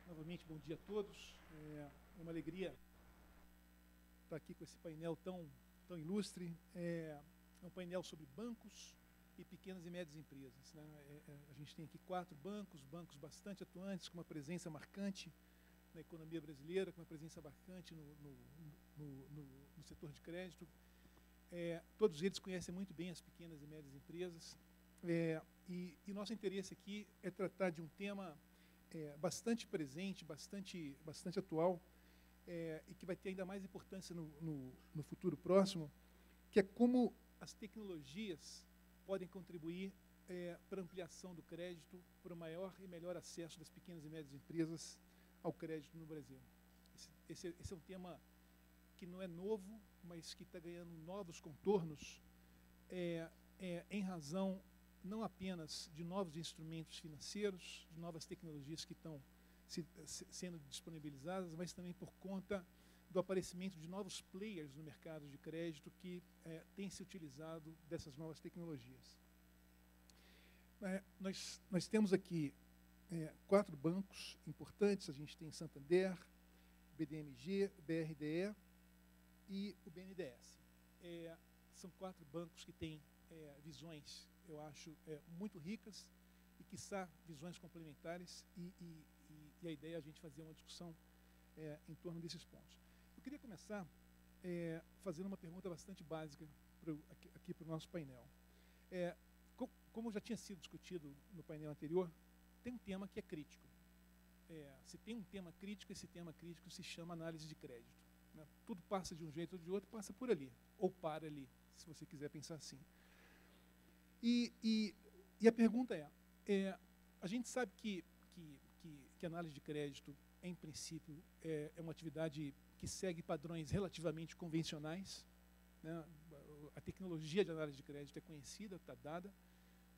Novamente, bom dia a todos. É uma alegria estar aqui com esse painel tão ilustre. É um painel sobre bancos e pequenas e médias empresas, né? A gente tem aqui 4 bancos bastante atuantes, com uma presença marcante na economia brasileira, com uma presença marcante no setor de crédito. Todos eles conhecem muito bem as pequenas e médias empresas. E nosso interesse aqui é tratar de um tema bastante presente, bastante atual, e que vai ter ainda mais importância no futuro próximo, que é como as tecnologias podem contribuir para a ampliação do crédito, para o maior e melhor acesso das pequenas e médias empresas ao crédito no Brasil. Esse é um tema que não é novo, mas que está ganhando novos contornos, em razão não apenas de novos instrumentos financeiros, de novas tecnologias que estão sendo disponibilizadas, mas também por conta do aparecimento de novos players no mercado de crédito que têm se utilizado dessas novas tecnologias. Nós temos aqui 4 bancos importantes. A gente tem Santander, BDMG, BRDE e o BNDES. São 4 bancos que têm visões, eu acho, muito ricas e, quiçá, visões complementares, e a ideia é a gente fazer uma discussão em torno desses pontos. Eu queria começar fazendo uma pergunta bastante básica aqui para o nosso painel. Como já tinha sido discutido no painel anterior, tem um tema que é crítico. Se tem um tema crítico, esse tema crítico se chama análise de crédito, né? Tudo passa de um jeito ou de outro, passa por ali, ou para ali, se você quiser pensar assim. E a pergunta a gente sabe que análise de crédito, em princípio, é uma atividade que segue padrões relativamente convencionais, né? A tecnologia de análise de crédito é conhecida, está dada.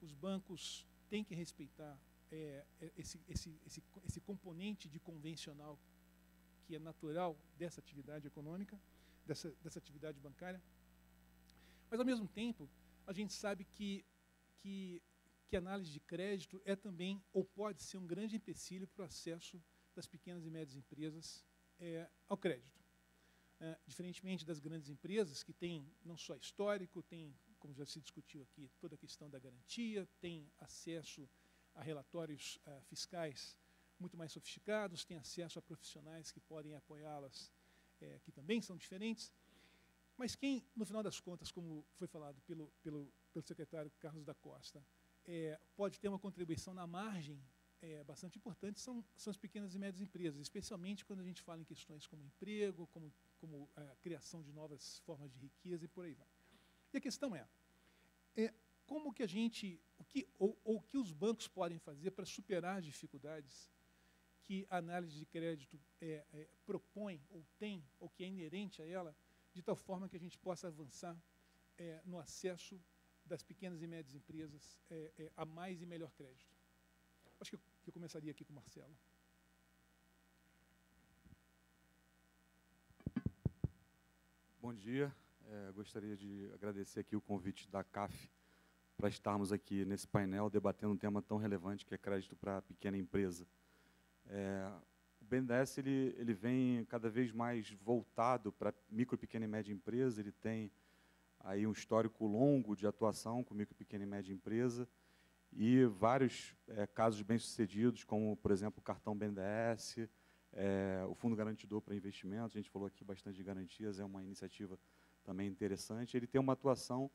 Os bancos têm que respeitar esse componente de convencional que é natural dessa atividade econômica, dessa atividade bancária. Mas, ao mesmo tempo, a gente sabe que análise de crédito é também, ou pode ser, um grande empecilho para o acesso das pequenas e médias empresas ao crédito. Diferentemente das grandes empresas, que têm não só histórico, tem, como já se discutiu aqui, toda a questão da garantia, tem acesso a relatórios fiscais muito mais sofisticados, tem acesso a profissionais que podem apoiá-las, que também são diferentes. Mas quem, no final das contas, como foi falado pelo secretário Carlos da Costa, pode ter uma contribuição na margem bastante importante, são as pequenas e médias empresas, especialmente quando a gente fala em questões como emprego, como a criação de novas formas de riqueza e por aí vai. E a questão como que a gente, o que os bancos podem fazer para superar as dificuldades que a análise de crédito propõe, ou tem, ou que é inerente a ela, de tal forma que a gente possa avançar no acesso das pequenas e médias empresas a mais e melhor crédito. Acho que eu começaria aqui com o Marcelo. Bom dia. Gostaria de agradecer aqui o convite da CAF para estarmos aqui nesse painel debatendo um tema tão relevante que é crédito para a pequena empresa. O BNDES ele vem cada vez mais voltado para micro, pequena e média empresa. Ele tem aí um histórico longo de atuação com micro, pequena e média empresa e vários casos bem-sucedidos, como, por exemplo, o cartão BNDES, o Fundo Garantidor para Investimentos. A gente falou aqui bastante de garantias, é uma iniciativa também interessante. Ele tem uma atuação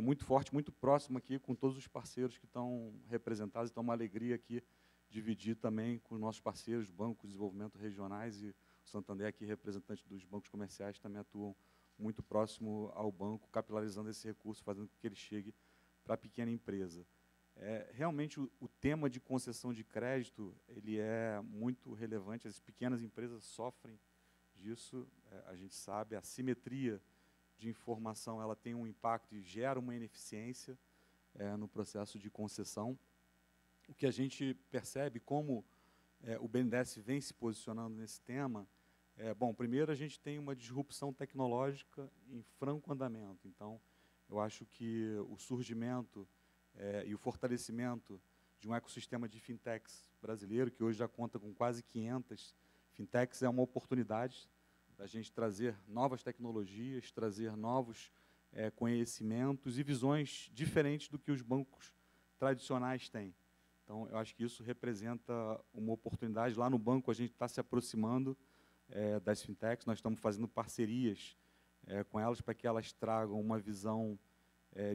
muito forte, muito próxima aqui com todos os parceiros que estão representados. Então, é uma alegria aqui dividir também com os nossos parceiros, bancos de desenvolvimento regionais, e o Santander, aqui representante dos bancos comerciais, também atuam muito próximo ao banco, capilarizando esse recurso, fazendo com que ele chegue para a pequena empresa. Realmente, o tema de concessão de crédito ele é muito relevante. As pequenas empresas sofrem disso, a gente sabe. A assimetria de informação ela tem um impacto e gera uma ineficiência no processo de concessão. O que a gente percebe, como o BNDES vem se posicionando nesse tema, bom, primeiro a gente tem uma disrupção tecnológica em franco andamento. Então, eu acho que o surgimento e o fortalecimento de um ecossistema de fintechs brasileiro, que hoje já conta com quase 500 fintechs. É uma oportunidade da gente trazer novas tecnologias, trazer novos conhecimentos e visões diferentes do que os bancos tradicionais têm. Então, eu acho que isso representa uma oportunidade. Lá no banco, a gente está se aproximando das fintechs, nós estamos fazendo parcerias com elas para que elas tragam uma visão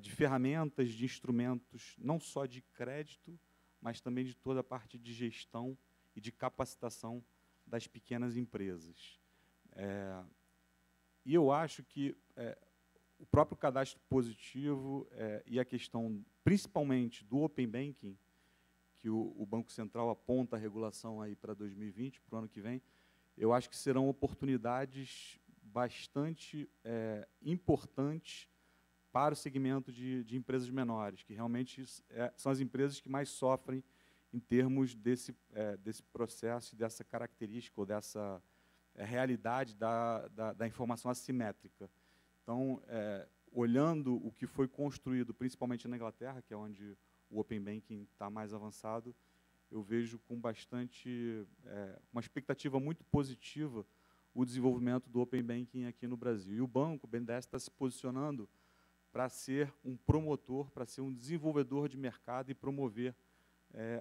de ferramentas, de instrumentos, não só de crédito, mas também de toda a parte de gestão e de capacitação das pequenas empresas. E eu acho que o próprio cadastro positivo e a questão, principalmente, do Open Banking, que o Banco Central aponta a regulação aí para 2020, para o ano que vem, eu acho que serão oportunidades bastante importantes para o segmento de empresas menores, que realmente são as empresas que mais sofrem em termos desse processo, dessa característica ou dessa realidade da informação assimétrica. Então, olhando o que foi construído, principalmente na Inglaterra, que é onde o Open Banking está mais avançado, eu vejo com bastante, uma expectativa muito positiva o desenvolvimento do Open Banking aqui no Brasil. E o banco, o BNDES, está se posicionando para ser um promotor, para ser um desenvolvedor de mercado e promover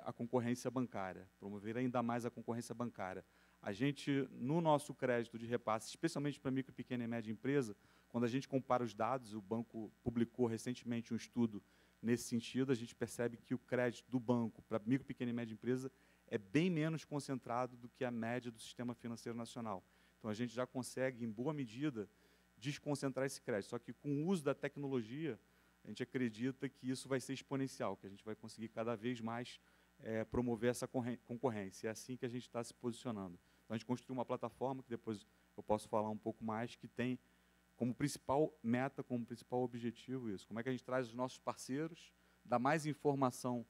a concorrência bancária, promover ainda mais a concorrência bancária. A gente, no nosso crédito de repasse, especialmente para micro, pequena e média empresa, quando a gente compara os dados, o banco publicou recentemente um estudo nesse sentido, a gente percebe que o crédito do banco para micro, pequena e média empresa é bem menos concentrado do que a média do sistema financeiro nacional. Então, a gente já consegue, em boa medida, desconcentrar esse crédito. Só que, com o uso da tecnologia, a gente acredita que isso vai ser exponencial, que a gente vai conseguir cada vez mais promover essa concorrência. É assim que a gente está se posicionando. Então, a gente construiu uma plataforma, que depois eu posso falar um pouco mais, que tem como principal meta, como principal objetivo isso. Como é que a gente traz os nossos parceiros, dá mais informação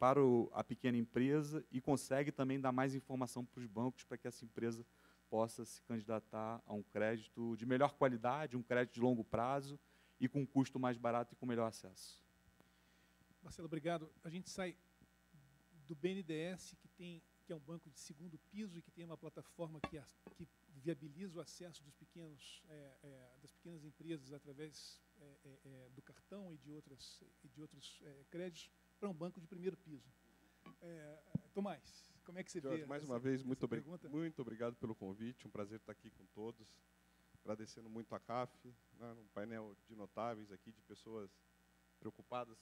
para a pequena empresa e consegue também dar mais informação para os bancos para que essa empresa possa se candidatar a um crédito de melhor qualidade, um crédito de longo prazo e com um custo mais barato e com melhor acesso. Marcelo, obrigado. A gente sai do BNDES, que é um banco de segundo piso e que tem uma plataforma que viabiliza o acesso das pequenas empresas através do cartão e de outros créditos para um banco de primeiro piso. Tomás, como é que você Jorge, vê mais uma vez, muito obrigado pelo convite, um prazer estar aqui com todos, agradecendo muito a CAF, né, um painel de notáveis aqui, de pessoas preocupadas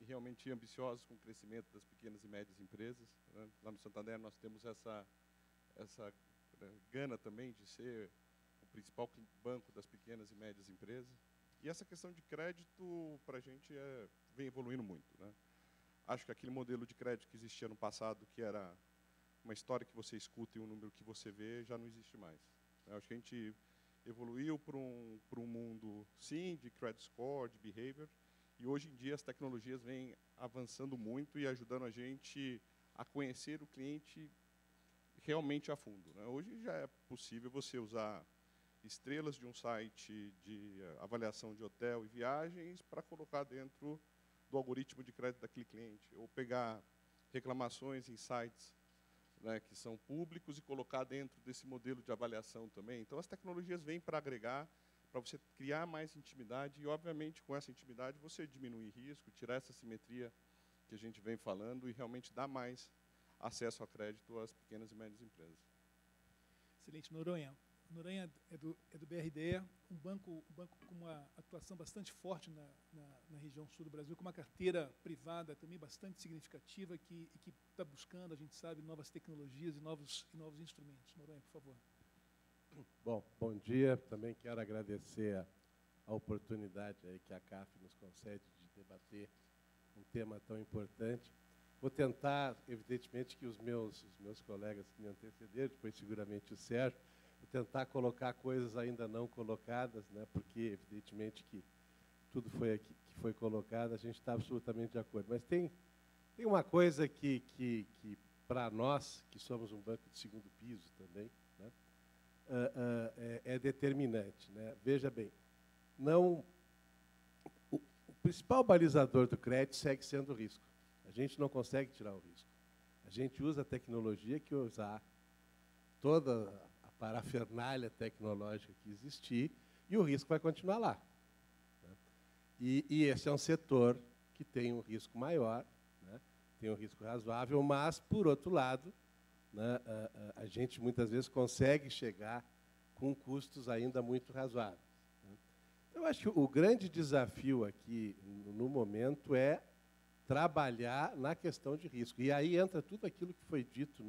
e realmente ambiciosos com o crescimento das pequenas e médias empresas. Né. Lá no Santander nós temos essa gana também de ser o principal banco das pequenas e médias empresas. E essa questão de crédito, para a gente, vem evoluindo muito, né. Acho que aquele modelo de crédito que existia no passado, que era uma história que você escuta e um número que você vê, já não existe mais. Acho que a gente evoluiu para um mundo, sim, de credit score, de behavior, e hoje em dia as tecnologias vêm avançando muito e ajudando a gente a conhecer o cliente realmente a fundo, né. Hoje já é possível você usar estrelas de um site de avaliação de hotel e viagens para colocar dentro do algoritmo de crédito daquele cliente, ou pegar reclamações em sites, né, que são públicos e colocar dentro desse modelo de avaliação também. Então, as tecnologias vêm para agregar, para você criar mais intimidade e, obviamente, com essa intimidade, você diminuir risco, tirar essa simetria que a gente vem falando e realmente dar mais acesso a crédito às pequenas e médias empresas. Excelente. Noronha. Noronha é do BRDE, um banco com uma atuação bastante forte na região sul do Brasil, com uma carteira privada também bastante significativa e que está buscando, a gente sabe, novas tecnologias e novos instrumentos. Noronha, por favor. Bom dia. Também quero agradecer a oportunidade aí que a CAF nos concede de debater um tema tão importante. Vou tentar, evidentemente, que os meus colegas que me antecederam, depois seguramente o Sérgio, vou tentar colocar coisas ainda não colocadas, né, porque, evidentemente, que tudo foi aqui, que foi colocado, a gente está absolutamente de acordo. Mas tem uma coisa que para nós, que somos um banco de segundo piso também, né, é determinante. Né? Veja bem, o principal balizador do crédito segue sendo o risco. A gente não consegue tirar o risco. A gente usa a tecnologia que usar toda a parafernália tecnológica que existir e o risco vai continuar lá. Né? E esse é um setor que tem um risco maior, né? Tem um risco razoável, mas, por outro lado, né, a gente muitas vezes consegue chegar com custos ainda muito razoáveis. Né? Eu acho que o grande desafio aqui, no momento, é trabalhar na questão de risco. E aí entra tudo aquilo que foi dito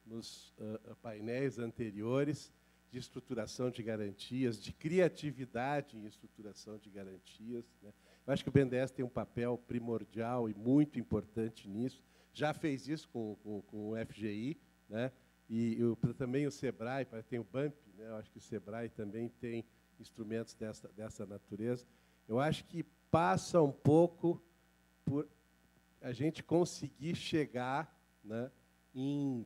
nos painéis anteriores, de estruturação de garantias, de criatividade em estruturação de garantias. Né? Eu acho que o BNDES tem um papel primordial e muito importante nisso. Já fez isso com o FGI, né? E também o SEBRAE, tem o BAMP, né? Eu acho que o SEBRAE também tem instrumentos dessa natureza. Eu acho que passa um pouco por a gente conseguir chegar, né, em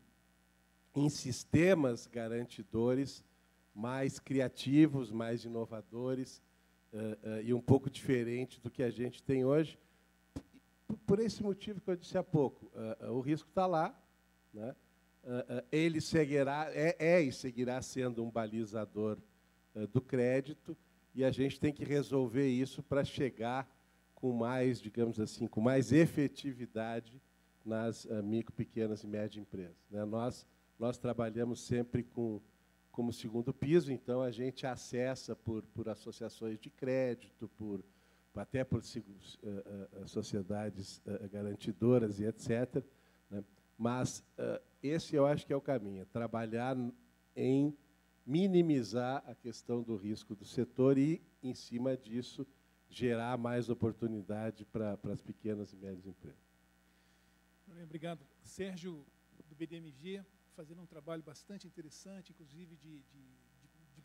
sistemas garantidores mais criativos, mais inovadores, e um pouco diferente do que a gente tem hoje. Por esse motivo que eu disse há pouco, o risco está lá, né? Ele seguirá, e seguirá sendo um balizador do crédito, e a gente tem que resolver isso para chegar com mais, digamos assim, com mais efetividade nas micro, pequenas e médias empresas. Né? Nós trabalhamos sempre como segundo piso, então a gente acessa por associações de crédito, até por sociedades garantidoras e etc. Né? Mas esse eu acho que é o caminho, trabalhar em minimizar a questão do risco do setor e, em cima disso, gerar mais oportunidade para as pequenas e médias empresas. Obrigado. Sérgio, do BDMG, fazendo um trabalho bastante interessante, inclusive de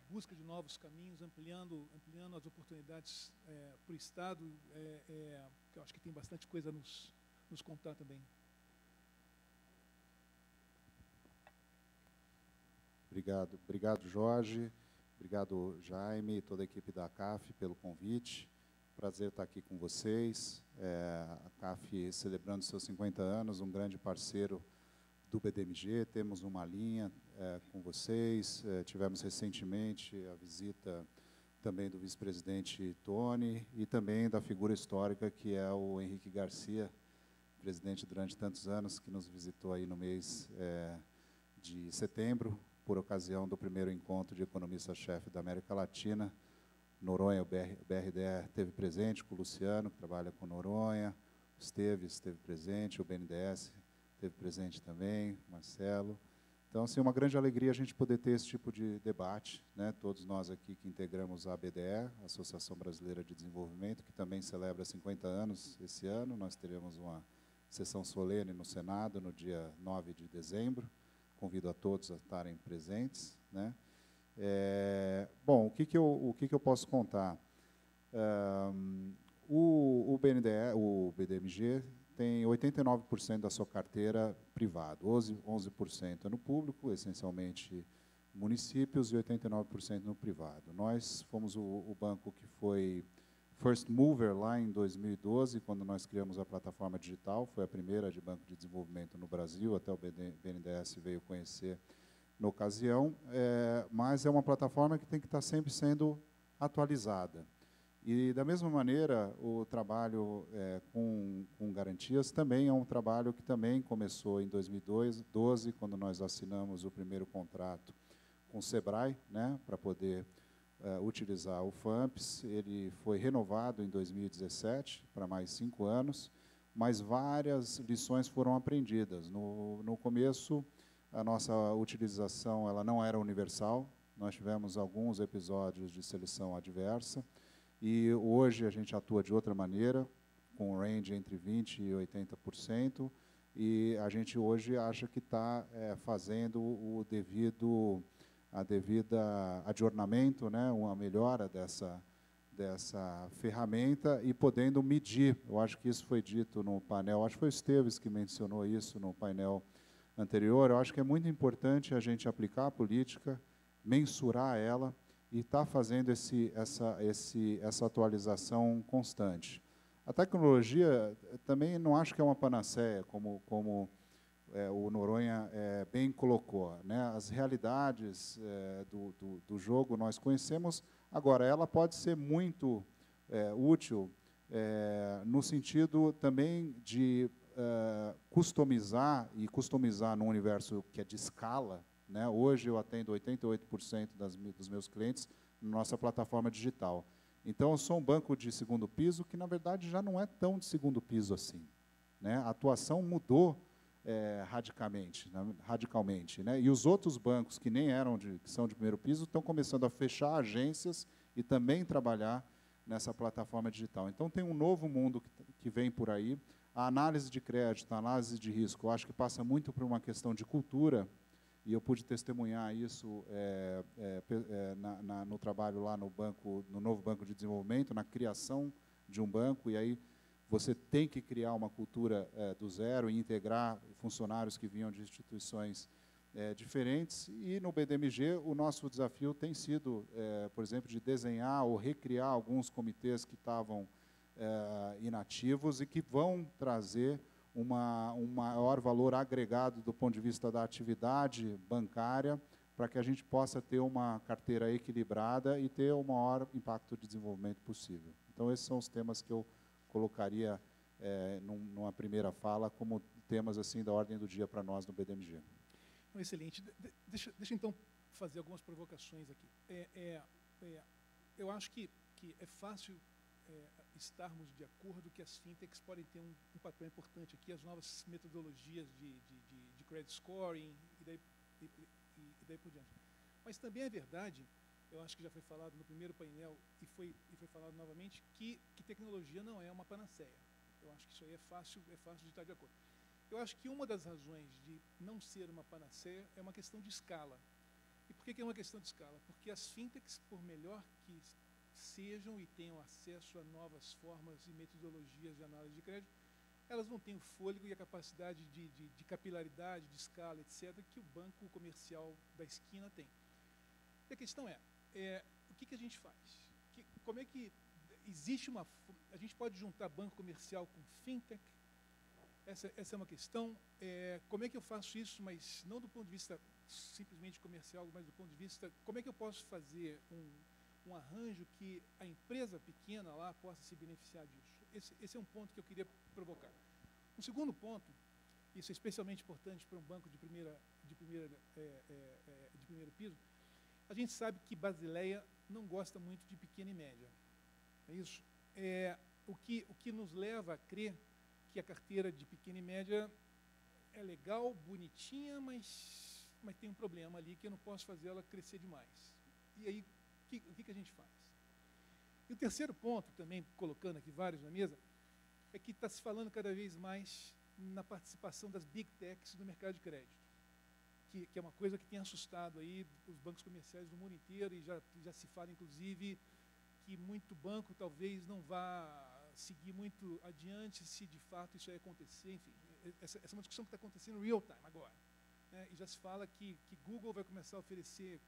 busca de novos caminhos, ampliando as oportunidades para o Estado, que eu acho que tem bastante coisa a nos contar também. Obrigado, Jorge. Obrigado, Jaime e toda a equipe da CAF pelo convite. Prazer estar aqui com vocês. A CAF celebrando seus 50 anos, um grande parceiro do BDMG. Temos uma linha com vocês. Tivemos recentemente a visita também do vice-presidente Tony e também da figura histórica que é o Henrique Garcia, presidente durante tantos anos, que nos visitou aí no mês de setembro, por ocasião do primeiro encontro de economista-chefe da América Latina. Noronha, o BRDE esteve presente, com o Luciano, que trabalha com Noronha, o Esteves esteve presente, o BNDES esteve presente também, Marcelo. Então, assim, uma grande alegria a gente poder ter esse tipo de debate, né? Todos nós aqui que integramos a ABDE, Associação Brasileira de Desenvolvimento, que também celebra 50 anos esse ano. Nós teremos uma sessão solene no Senado no dia 9 de dezembro. Convido a todos a estarem presentes, né? Bom, o que eu posso contar? O BDMG tem 89% da sua carteira privada, 11% é no público, essencialmente municípios, e 89% no privado. Nós fomos o banco que foi first mover lá em 2012, quando nós criamos a plataforma digital, foi a primeira de banco de desenvolvimento no Brasil, até o BNDES veio conhecer na ocasião, mas é uma plataforma que tem que estar sempre sendo atualizada. E, da mesma maneira, o trabalho com garantias também é um trabalho que também começou em 2012, quando nós assinamos o primeiro contrato com o SEBRAE, né, para poder utilizar o FAMPS. Ele foi renovado em 2017 para mais 5 anos, mas várias lições foram aprendidas. No começo, a nossa utilização ela não era universal, nós tivemos alguns episódios de seleção adversa, e hoje a gente atua de outra maneira, com um range entre 20% e 80%, e a gente hoje acha que está fazendo o devida adornamento, né, uma melhora dessa ferramenta e podendo medir. Eu acho que isso foi dito no painel, acho que foi o Esteves que mencionou isso no painel anterior. Eu acho que é muito importante a gente aplicar a política, mensurar ela e estar fazendo essa atualização constante. A tecnologia também não acho que é uma panaceia, como o Noronha bem colocou, né? As realidades do jogo nós conhecemos. Agora, ela pode ser muito útil no sentido também de customizar num universo que é de escala, né? Hoje eu atendo 88% dos meus clientes na nossa plataforma digital. Então, eu sou um banco de segundo piso que, na verdade, já não é tão de segundo piso assim, né? A atuação mudou radicalmente, né? E os outros bancos que nem que são de primeiro piso estão começando a fechar agências e também trabalhar nessa plataforma digital. Então, tem um novo mundo que vem por aí. A análise de crédito, a análise de risco, eu acho que passa muito por uma questão de cultura, e eu pude testemunhar isso no trabalho lá no novo Banco de Desenvolvimento, na criação de um banco, e aí você tem que criar uma cultura do zero e integrar funcionários que vinham de instituições diferentes. E no BDMG, o nosso desafio tem sido, por exemplo, de desenhar ou recriar alguns comitês que estavam inativos e que vão trazer um maior valor agregado do ponto de vista da atividade bancária, para que a gente possa ter uma carteira equilibrada e ter o maior impacto de desenvolvimento possível. Então, esses são os temas que eu colocaria numa primeira fala como temas assim da ordem do dia para nós no BDMG. Excelente. Deixa então fazer algumas provocações aqui. Eu acho que é fácil estarmos de acordo que as fintechs podem ter um papel importante aqui, as novas metodologias de credit scoring e daí por diante. Mas também é verdade, eu acho que já foi falado no primeiro painel e foi falado novamente, que tecnologia não é uma panaceia. Eu acho que isso aí é fácil de estar de acordo. Eu acho que uma das razões de não ser uma panaceia é uma questão de escala. E por que é uma questão de escala? Porque as fintechs, por melhor que sejam e tenham acesso a novas formas e metodologias de análise de crédito, elas não têm o fôlego e a capacidade de capilaridade, de escala, etc., que o banco comercial da esquina tem. E a questão o que a gente faz? Como é que existe a gente pode juntar banco comercial com fintech? Essa é uma questão. Como é que eu faço isso, mas não do ponto de vista simplesmente comercial, mas do ponto de vista, como é que eu posso fazer um arranjo que a empresa pequena lá possa se beneficiar disso? Esse é um ponto que eu queria provocar. Um segundo ponto, isso é especialmente importante para um banco de primeiro piso, a gente sabe que Basileia não gosta muito de pequena e média. É isso? O que nos leva a crer que a carteira de pequena e média é legal, bonitinha, mas tem um problema ali que eu não posso fazer ela crescer demais. E aí, o que a gente faz? E o terceiro ponto, também colocando aqui vários na mesa, é que está se falando cada vez mais na participação das big techs no mercado de crédito, que é uma coisa que tem assustado aí os bancos comerciais do mundo inteiro, e já se fala, inclusive, que muito banco talvez não vá seguir muito adiante se de fato isso aí acontecer. Enfim, essa é uma discussão que está acontecendo real time agora, né? E já se fala que Google vai começar a oferecer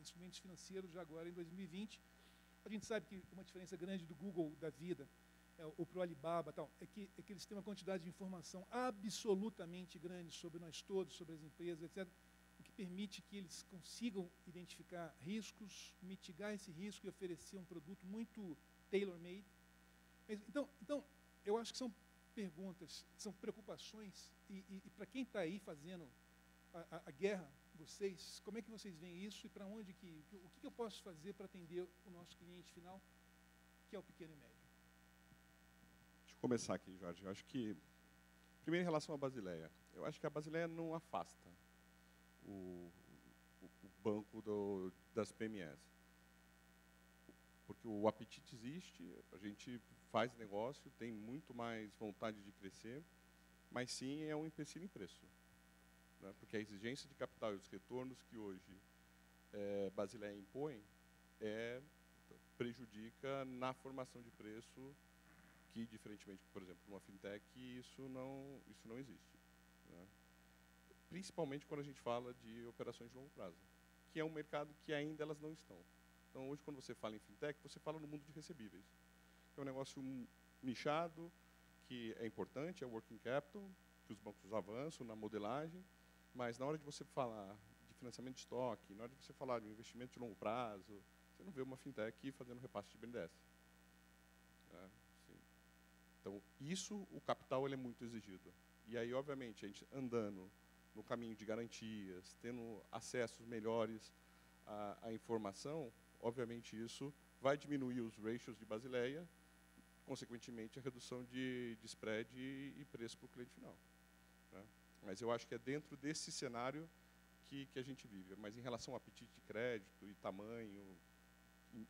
instrumentos financeiros já agora em 2020. A gente sabe que uma diferença grande do Google da vida, ou para o Alibaba, é que eles têm uma quantidade de informação absolutamente grande sobre nós todos, sobre as empresas, etc., o que permite que eles consigam identificar riscos, mitigar esse risco e oferecer um produto muito tailor-made. Então, eu acho que são perguntas, são preocupações, e para quem está aí fazendo a guerra, vocês, como é que vocês veem isso e para onde o que eu posso fazer para atender o nosso cliente final, que é o pequeno e médio? Deixa eu começar aqui, Jorge. Eu acho que, primeiro em relação à Basileia, eu acho que a Basileia não afasta o banco das PMEs. Porque o apetite existe, a gente faz negócio, tem muito mais vontade de crescer, mas sim é um empecilho em preço. Porque a exigência de capital e os retornos que hoje Basileia impõe prejudica na formação de preço, que, diferentemente, por exemplo, numa fintech, isso não existe. Né? Principalmente quando a gente fala de operações de longo prazo, que é um mercado que ainda elas não estão. Então, hoje, quando você fala em fintech, você fala no mundo de recebíveis, é um negócio nichado, que é importante, é o working capital, que os bancos avançam na modelagem, mas na hora de você falar de financiamento de estoque, na hora de você falar de um investimento de longo prazo, você não vê uma fintech fazendo repasse de BNDES. Né? Então, o capital ele é muito exigido. E aí, obviamente, a gente andando no caminho de garantias, tendo acessos melhores à informação, obviamente isso vai diminuir os ratios de Basileia, consequentemente a redução de spread e preço para o cliente final. Né? Mas eu acho que é dentro desse cenário que a gente vive. Mas em relação ao apetite de crédito e tamanho,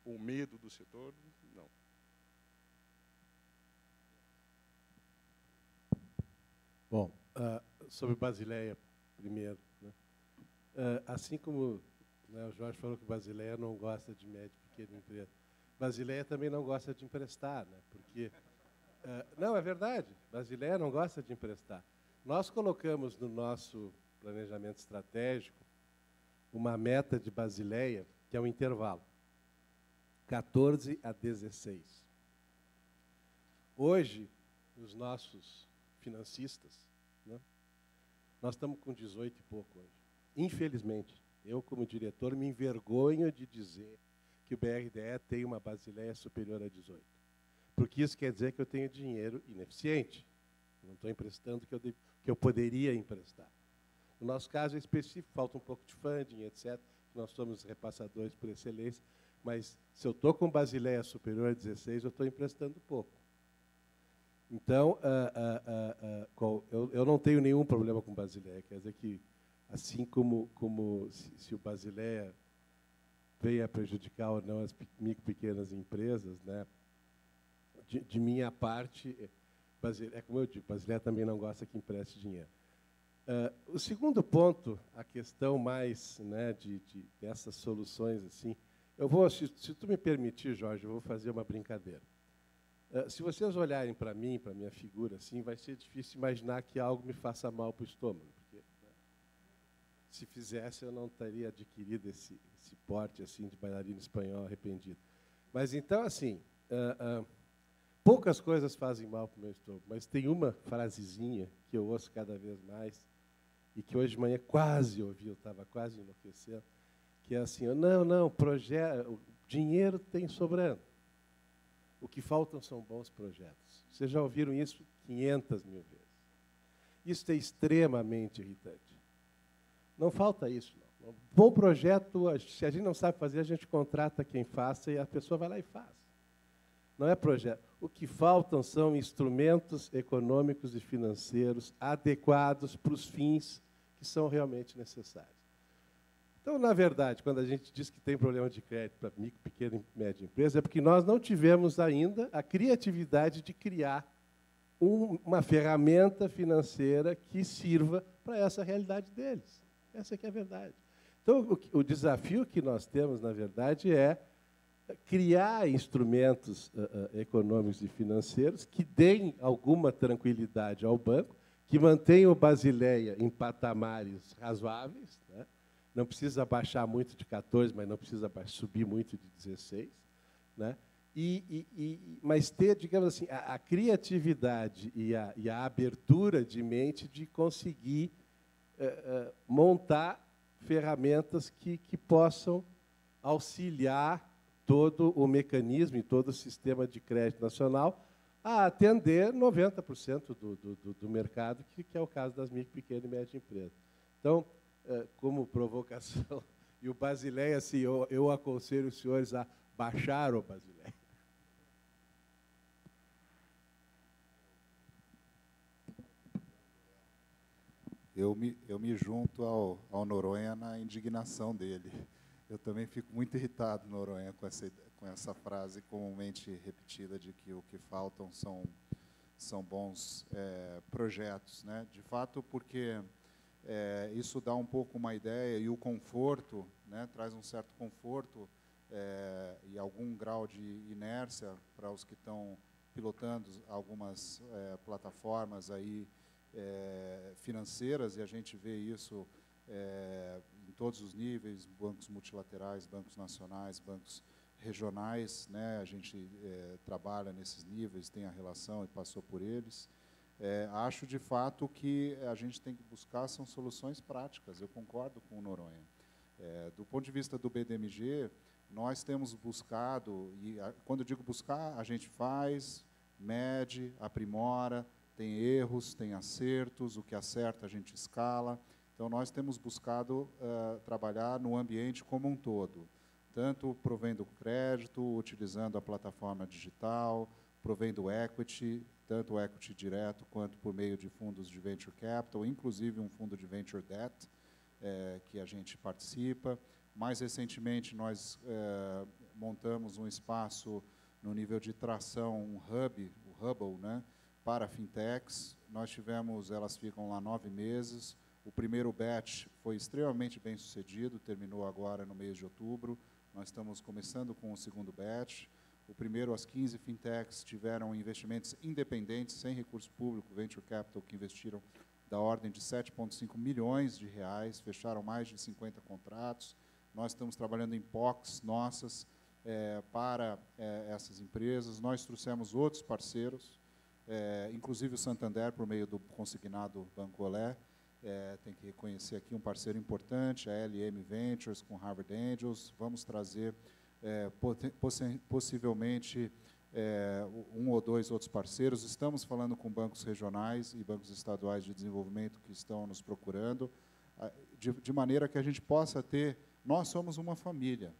o medo do setor, não. Bom, sobre Basileia, primeiro. Né? Assim como, né, o Jorge falou que Basileia não gosta de média e pequena empresa, Basileia também não gosta de emprestar, né? Porque não, é verdade, Basileia não gosta de emprestar. Nós colocamos no nosso planejamento estratégico uma meta de Basileia, que é um intervalo, 14 a 16. Hoje, os nossos financistas, né, nós estamos com 18 e pouco hoje. Infelizmente, eu, como diretor, me envergonho de dizer que o BRDE tem uma Basileia superior a 18. Porque isso quer dizer que eu tenho dinheiro ineficiente. Não estou emprestando o que eu poderia emprestar. No nosso caso é específico, falta um pouco de funding, etc. Nós somos repassadores por excelência, mas se eu estou com Basileia superior a 16, eu estou emprestando pouco. Então, eu não tenho nenhum problema com Basileia. Quer dizer que, assim como se o Basileia venha a prejudicar ou não as micro e pequenas empresas, né, de minha parte, é como eu digo, Basileia também não gosta que empreste dinheiro. O segundo ponto, a questão mais, né, dessas soluções, assim, se tu me permitir, Jorge, eu vou fazer uma brincadeira. Se vocês olharem para mim, para a minha figura, assim, vai ser difícil imaginar que algo me faça mal para o estômago. Porque, né, se fizesse, eu não teria adquirido esse porte assim, de bailarino espanhol arrependido. Mas, então, assim, poucas coisas fazem mal para o meu estômago, mas tem uma frasezinha que eu ouço cada vez mais, e que hoje de manhã quase ouvi, eu estava quase enlouquecendo, que é assim, não, o dinheiro tem sobrando. O que faltam são bons projetos. Vocês já ouviram isso 500 mil vezes. Isso é extremamente irritante. Não falta isso, não. Bom projeto, se a gente não sabe fazer, a gente contrata quem faça e a pessoa vai lá e faz. Não é projeto. O que faltam são instrumentos econômicos e financeiros adequados para os fins que são realmente necessários. Então, na verdade, quando a gente diz que tem problema de crédito para micro, pequena e média empresa, é porque nós não tivemos ainda a criatividade de criar uma ferramenta financeira que sirva para essa realidade deles. Essa que é a verdade. Então, o desafio que nós temos, na verdade, é criar instrumentos econômicos e financeiros que deem alguma tranquilidade ao banco, que mantenham o Basileia em patamares razoáveis, né? Não precisa baixar muito de 14, mas não precisa subir muito de 16, né? Mas ter, digamos assim, a criatividade e a abertura de mente de conseguir montar ferramentas que possam auxiliar todo o mecanismo e todo o sistema de crédito nacional a atender 90% do mercado, que é o caso das micro, pequenas e médias empresas. Então, como provocação, e o Basileia, assim, eu aconselho os senhores a baixar o Basileia. Eu me junto ao Noronha na indignação dele. Eu também fico muito irritado, Noronha, com essa frase comumente repetida de que o que faltam são bons projetos, né? De fato, porque isso dá um pouco uma ideia, e o conforto, né, traz um certo conforto e algum grau de inércia para os que estão pilotando algumas plataformas aí, financeiras, e a gente vê isso em todos os níveis, bancos multilaterais, bancos nacionais, bancos regionais, né, a gente trabalha nesses níveis, tem a relação e passou por eles. Acho, de fato, que a gente tem que buscar são soluções práticas. Eu concordo com o Noronha. Do ponto de vista do BDMG, nós temos buscado, e quando eu digo buscar, a gente faz, mede, aprimora, tem erros, tem acertos, o que acerta a gente escala. Então, nós temos buscado trabalhar no ambiente como um todo, tanto provendo crédito, utilizando a plataforma digital, provendo equity, tanto equity direto quanto por meio de fundos de venture capital, inclusive um fundo de venture debt, que a gente participa. Mais recentemente, nós montamos um espaço no nível de tração, um hub, o Hubble, né, para fintechs. Nós tivemos, elas ficam lá 9 meses. O primeiro batch foi extremamente bem sucedido, terminou agora no mês de outubro. Nós estamos começando com o segundo batch. O primeiro, as 15 fintechs tiveram investimentos independentes, sem recurso público, venture capital, que investiram da ordem de 7,5 milhões de reais, fecharam mais de 50 contratos. Nós estamos trabalhando em POCs nossas para essas empresas. Nós trouxemos outros parceiros, inclusive o Santander, por meio do consignado Banco Olé. Tem que reconhecer aqui um parceiro importante, a LM Ventures, com Harvard Angels. Vamos trazer, possivelmente, um ou dois outros parceiros. Estamos falando com bancos regionais e bancos estaduais de desenvolvimento que estão nos procurando, de maneira que a gente possa ter... Nós somos uma família,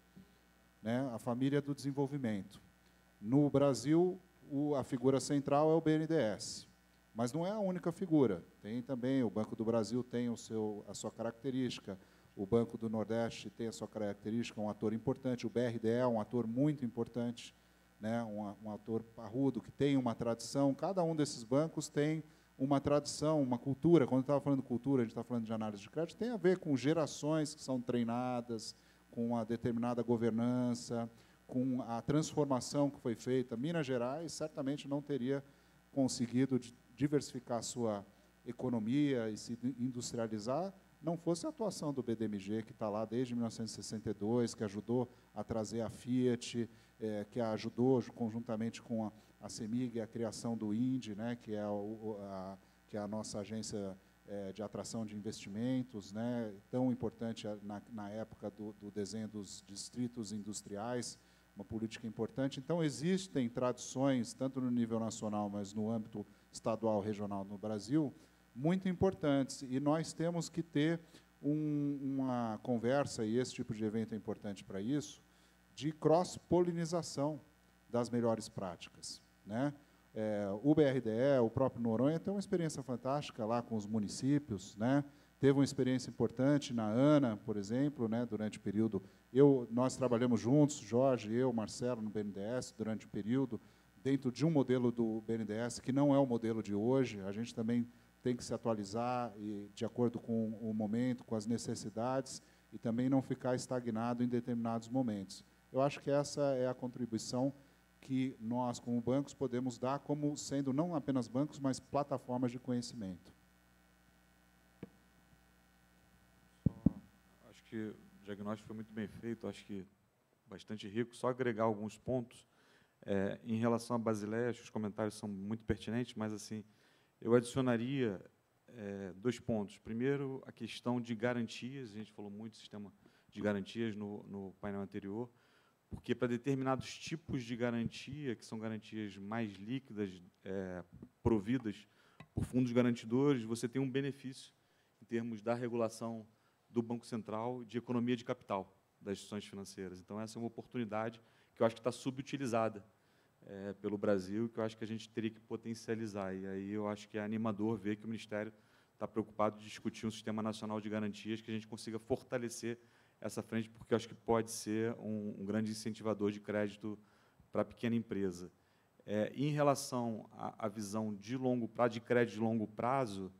né? A família do desenvolvimento. No Brasil, a figura central é o BNDES, mas não é a única figura. Tem também, o Banco do Brasil tem a sua característica, o Banco do Nordeste tem a sua característica, um ator importante, o BRDE é um ator muito importante, né? Um ator parrudo, que tem uma tradição. Cada um desses bancos tem uma tradição, uma cultura. Quando eu estava falando de cultura, a gente está falando de análise de crédito, tem a ver com gerações que são treinadas, com uma determinada governança, com a transformação que foi feita. Minas Gerais certamente não teria conseguido diversificar a sua economia e se industrializar, não fosse a atuação do BDMG, que está lá desde 1962, que ajudou a trazer a Fiat, que ajudou, conjuntamente com a CEMIG, a criação do INDE, né, que é a nossa agência de atração de investimentos, né, tão importante na época do desenho dos distritos industriais, uma política importante. Então, existem tradições, tanto no nível nacional, mas no âmbito estadual, regional no Brasil, muito importantes. E nós temos que ter uma conversa, e esse tipo de evento é importante para isso, de cross-polinização das melhores práticas, né? O BRDE, o próprio Noronha, tem uma experiência fantástica lá com os municípios, né? Teve uma experiência importante na ANA, por exemplo, né, durante o período. Nós trabalhamos juntos, Jorge, eu, Marcelo, no BNDES, durante o período, dentro de um modelo do BNDES, que não é o modelo de hoje. A gente também tem que se atualizar de acordo com o momento, com as necessidades, e também não ficar estagnado em determinados momentos. Eu acho que essa é a contribuição que nós, como bancos, podemos dar, como sendo não apenas bancos, mas plataformas de conhecimento. Acho que o diagnóstico foi muito bem feito, acho que bastante rico. Só agregar alguns pontos. Em relação à Basileia, acho que os comentários são muito pertinentes, mas assim, eu adicionaria 2 pontos. Primeiro, a questão de garantias. A gente falou muito do sistema de garantias no painel anterior, porque para determinados tipos de garantia, que são garantias mais líquidas, providas por fundos garantidores, você tem um benefício em termos da regulação do Banco Central de economia de capital das instituições financeiras. Então, essa é uma oportunidade que eu acho que está subutilizada pelo Brasil, que eu acho que a gente teria que potencializar. E aí eu acho que é animador ver que o Ministério está preocupado em discutir um sistema nacional de garantias, que a gente consiga fortalecer essa frente, porque eu acho que pode ser um grande incentivador de crédito para a pequena empresa. Em relação à visão de longo prazo, de crédito de longo prazo,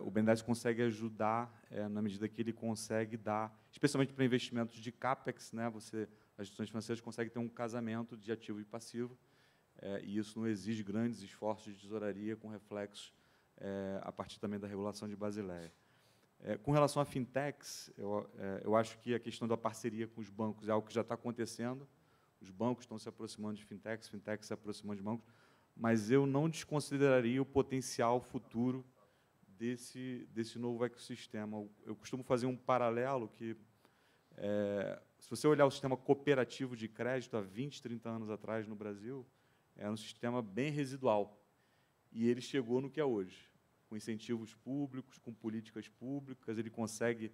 o BNDES consegue ajudar na medida que ele consegue dar, especialmente para investimentos de CAPEX, né, as instituições financeiras conseguem ter um casamento de ativo e passivo, e isso não exige grandes esforços de tesouraria, com reflexos a partir também da regulação de Basileia. Com relação a fintechs, eu acho que a questão da parceria com os bancos é algo que já está acontecendo. Os bancos estão se aproximando de fintechs, fintechs se aproximando de bancos, mas eu não desconsideraria o potencial futuro desse novo ecossistema. Eu costumo fazer um paralelo que, se você olhar o sistema cooperativo de crédito há 20, 30 anos atrás no Brasil, era um sistema bem residual. E ele chegou no que é hoje, com incentivos públicos, com políticas públicas, ele consegue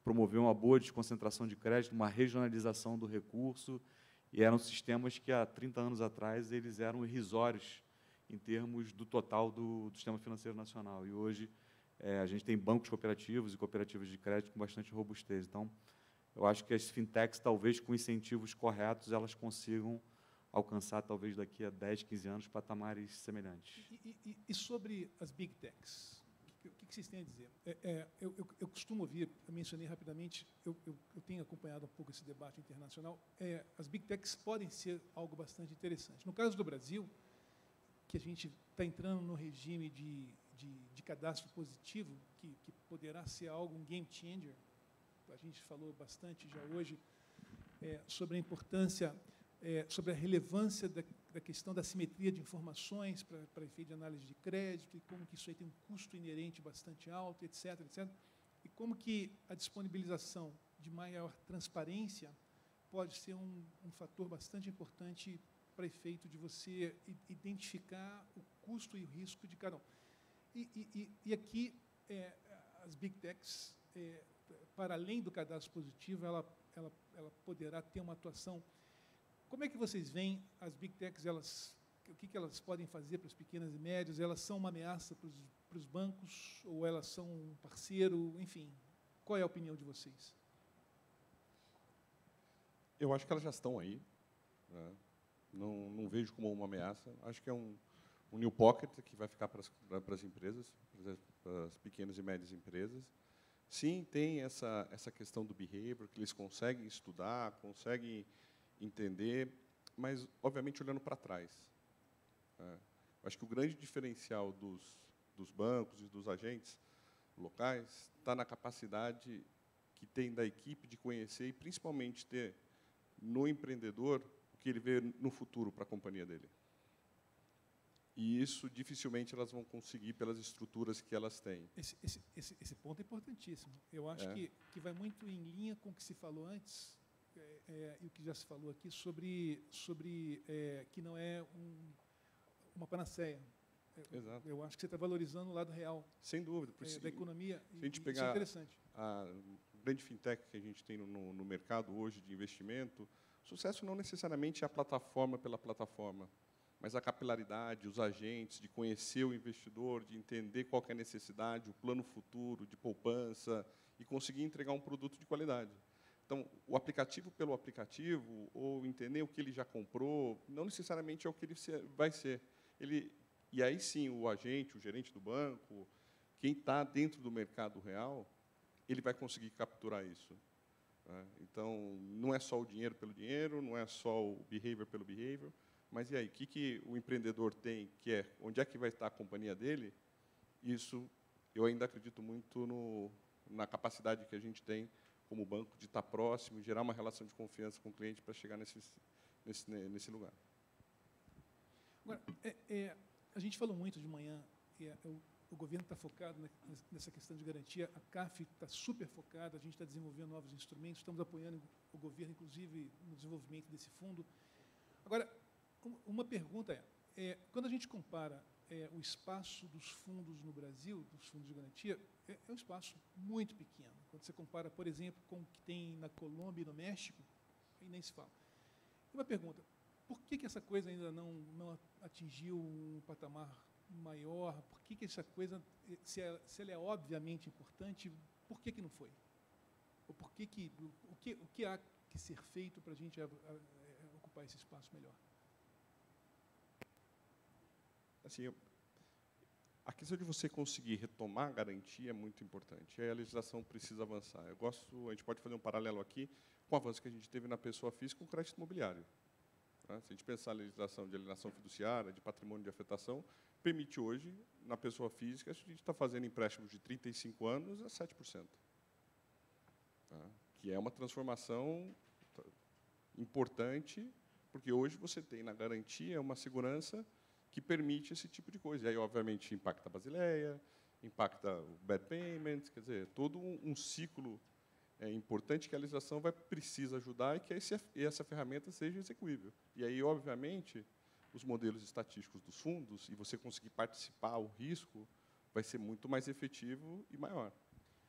promover uma boa desconcentração de crédito, uma regionalização do recurso, e eram sistemas que, há 30 anos atrás, eles eram irrisórios em termos do total do sistema financeiro nacional. E hoje a gente tem bancos cooperativos e cooperativas de crédito com bastante robustez. Então, eu acho que as fintechs, talvez com incentivos corretos, elas consigam alcançar, talvez daqui a 10, 15 anos, patamares semelhantes. E sobre as big techs? O que vocês têm a dizer? Eu costumo ouvir, eu mencionei rapidamente, eu tenho acompanhado um pouco esse debate internacional, as big techs podem ser algo bastante interessante. No caso do Brasil, que a gente está entrando no regime de cadastro positivo, que poderá ser algo, um game changer, a gente falou bastante já hoje sobre a importância, sobre a relevância da questão da simetria de informações para efeito de análise de crédito, e como que isso aí tem um custo inerente bastante alto, etc., etc., e como que a disponibilização de maior transparência pode ser um fator bastante importante para efeito de você identificar o custo e o risco de cada um. E aqui, as big techs, para além do cadastro positivo, ela poderá ter uma atuação. Como é que vocês veem as big techs? O que elas podem fazer para as pequenas e médias? Elas são uma ameaça para os bancos, ou elas são um parceiro? Enfim, qual é a opinião de vocês? Eu acho que elas já estão aí, né? Não vejo como uma ameaça. Acho que é um new pocket que vai ficar para as empresas, para as pequenas e médias empresas. Sim, tem essa questão do behavior, que eles conseguem estudar, conseguem entender, mas, obviamente, olhando para trás. Acho que o grande diferencial dos bancos e dos agentes locais está na capacidade que tem da equipe de conhecer e, principalmente, ter no empreendedor o que ele vê no futuro para a companhia dele. E isso, dificilmente, elas vão conseguir pelas estruturas que elas têm. Esse ponto é importantíssimo. Eu acho que vai muito em linha com o que se falou antes, e o que já se falou aqui, sobre que não é uma panaceia. Exato. Eu acho que você está valorizando o lado real. Sem dúvida. Da economia. Se a gente isso pegar é interessante. a grande fintech que a gente tem no mercado hoje de investimento, sucesso não necessariamente é a plataforma pela plataforma, mas a capilaridade, os agentes, de conhecer o investidor, de entender qual que é a necessidade, o plano futuro, de poupança, e conseguir entregar um produto de qualidade. Então, o aplicativo pelo aplicativo, ou entender o que ele já comprou, não necessariamente é o que ele vai ser. E aí sim, o agente, o gerente do banco, quem está dentro do mercado real, ele vai conseguir capturar isso. Então, não é só o dinheiro pelo dinheiro, não é só o behavior pelo behavior, mas e aí, o que o empreendedor tem, onde é que vai estar a companhia dele? Isso, eu ainda acredito muito na capacidade que a gente tem como banco de estar próximo, gerar uma relação de confiança com o cliente para chegar nesse lugar. Agora, a gente falou muito de manhã, o governo está focado nessa questão de garantia, a CAF está super focada, a gente está desenvolvendo novos instrumentos, estamos apoiando o governo, inclusive, no desenvolvimento desse fundo. Agora, uma pergunta quando a gente compara o espaço dos fundos no Brasil, dos fundos de garantia, é um espaço muito pequeno. Quando você compara, por exemplo, com o que tem na Colômbia e no México, aí nem se fala. Uma pergunta, por que essa coisa ainda não atingiu um patamar maior? Por que essa coisa, se ela é obviamente importante, por que não foi? Ou o que há que ser feito para a gente ocupar esse espaço melhor? Assim, a questão de você conseguir retomar a garantia é muito importante. Aí a legislação precisa avançar. A gente pode fazer um paralelo aqui com o avanço que a gente teve na pessoa física com o crédito imobiliário. Se a gente pensar na legislação de alienação fiduciária, de patrimônio de afetação, permite hoje, na pessoa física, a gente está fazendo empréstimos de 35 anos a 7%. Que é uma transformação importante Porque hoje você tem na garantia uma segurança que permite esse tipo de coisa. E aí, obviamente, impacta a Basileia, impacta o bad payment, quer dizer, todo um ciclo importante que a legislação precisa ajudar e que essa ferramenta seja execuível. E aí, obviamente, os modelos estatísticos dos fundos, e você conseguir participar o risco, vai ser muito mais efetivo e maior.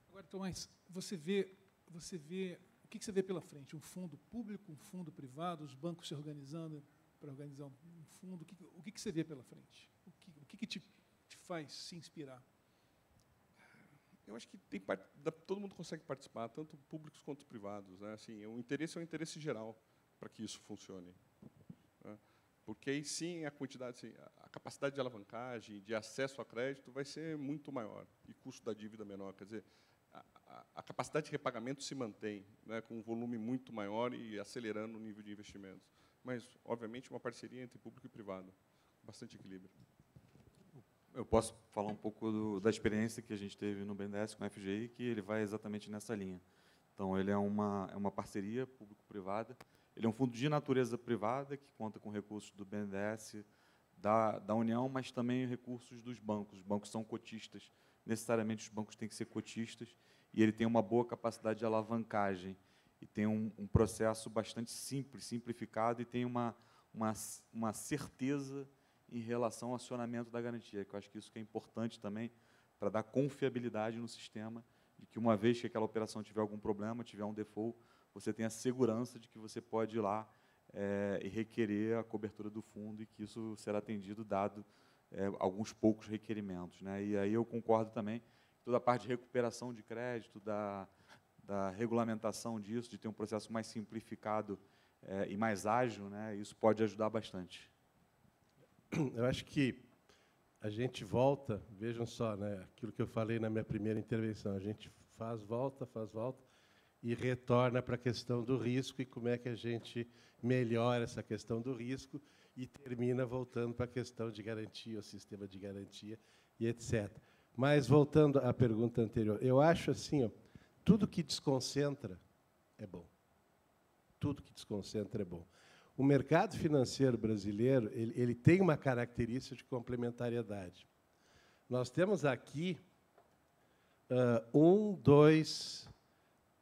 Agora, Tomás, você vê o que você vê pela frente? Um fundo público, um fundo privado, os bancos se organizando para organizar um fundo? O que você vê pela frente? O que te faz se inspirar? Eu acho que todo mundo consegue participar, tanto públicos quanto privados, né? Assim, o interesse é um interesse geral para que isso funcione, né? Porque aí sim a quantidade, assim, a capacidade de alavancagem, de acesso a crédito vai ser muito maior e custo da dívida menor. Quer dizer, a capacidade de repagamento se mantém, né, com um volume muito maior e acelerando o nível de investimentos. Mas, obviamente, uma parceria entre público e privado, bastante equilíbrio. Eu posso falar um pouco da experiência que a gente teve no BNDES com a FGI, que ele vai exatamente nessa linha. Então, ele é uma parceria público-privada. Ele é um fundo de natureza privada, que conta com recursos do BNDES, da União, mas também recursos dos bancos. Os bancos são cotistas, necessariamente os bancos têm que ser cotistas, e ele tem uma boa capacidade de alavancagem, e tem um processo bastante simples, simplificado, e tem uma certeza em relação ao acionamento da garantia, que eu acho que isso que é importante também para dar confiabilidade no sistema, de que uma vez que aquela operação tiver algum problema, tiver um default, você tem a segurança de que você pode ir lá e requerer a cobertura do fundo e que isso será atendido, dado alguns poucos requerimentos, né? E aí eu concordo também que toda a parte de recuperação de crédito, da regulamentação disso, de ter um processo mais simplificado e mais ágil, né? Isso pode ajudar bastante. Eu acho que a gente volta, vejam só, né, aquilo que eu falei na minha primeira intervenção, a gente faz volta e retorna para a questão do risco e como é que a gente melhora essa questão do risco e termina voltando para a questão de garantia, o sistema de garantia e etc. Mas, voltando à pergunta anterior, eu acho assim, ó, tudo que desconcentra é bom. Tudo que desconcentra é bom. O mercado financeiro brasileiro ele tem uma característica de complementariedade. Nós temos aqui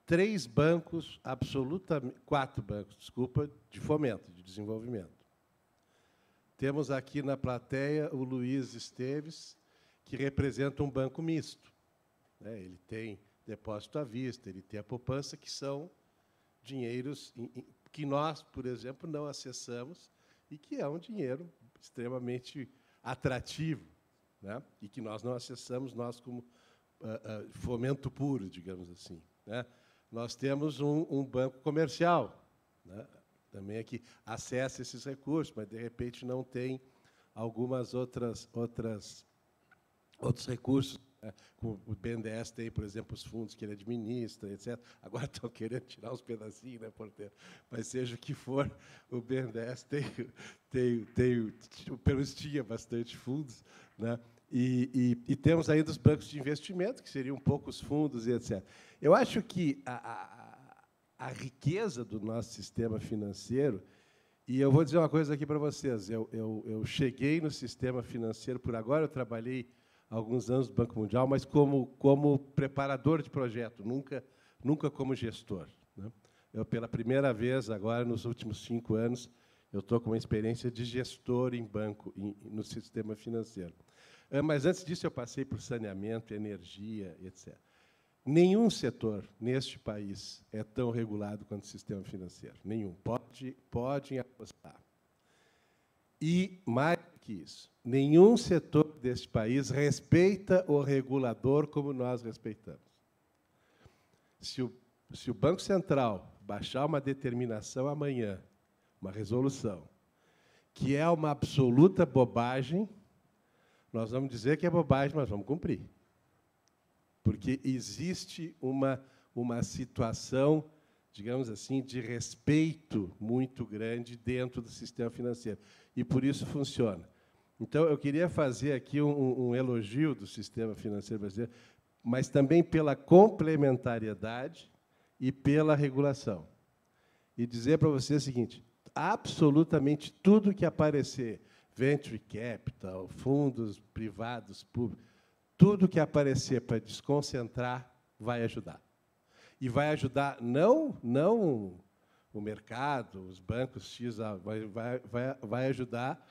3 bancos, absolutamente 4 bancos, desculpa, de fomento, de desenvolvimento. Temos aqui na plateia o Luiz Esteves, que representa um banco misto, né? Ele tem depósito à vista, ele tem a poupança, que são dinheiros que nós, por exemplo, não acessamos e que é um dinheiro extremamente atrativo, né? E que nós não acessamos, nós como fomento puro, digamos assim, né? Nós temos um banco comercial, né, também aqui acessa esses recursos, mas, de repente, não tem algumas outros recursos, né, como o BNDES tem, por exemplo, os fundos que ele administra, etc. Agora estão querendo tirar uns pedacinhos, né, porteiro? Mas, seja o que for, o BNDES pelo menos tinha bastante fundos, né? E temos ainda os bancos de investimento, que seriam poucos fundos, e etc. Eu acho que a riqueza do nosso sistema financeiro, e eu vou dizer uma coisa aqui para vocês, eu cheguei no sistema financeiro, por agora eu trabalhei alguns anos no Banco Mundial, mas como preparador de projeto, nunca como gestor, né? Eu, pela primeira vez, agora, nos últimos 5 anos, eu estou com uma experiência de gestor em banco, no sistema financeiro. Mas, antes disso, eu passei por saneamento, energia, etc. Nenhum setor neste país é tão regulado quanto o sistema financeiro. Nenhum. Podem apostar. E, mais do que isso, nenhum setor deste país respeita o regulador como nós respeitamos. Se o Banco Central baixar uma determinação amanhã, uma resolução, que é uma absoluta bobagem, nós vamos dizer que é bobagem, mas vamos cumprir. Porque existe uma situação, digamos assim, de respeito muito grande dentro do sistema financeiro. E, por isso, funciona. Então, eu queria fazer aqui um elogio do sistema financeiro brasileiro, mas também pela complementariedade e pela regulação. E dizer para você o seguinte, absolutamente tudo que aparecer, venture capital, fundos privados, públicos, tudo que aparecer para desconcentrar vai ajudar. E vai ajudar não o mercado, os bancos X, vai ajudar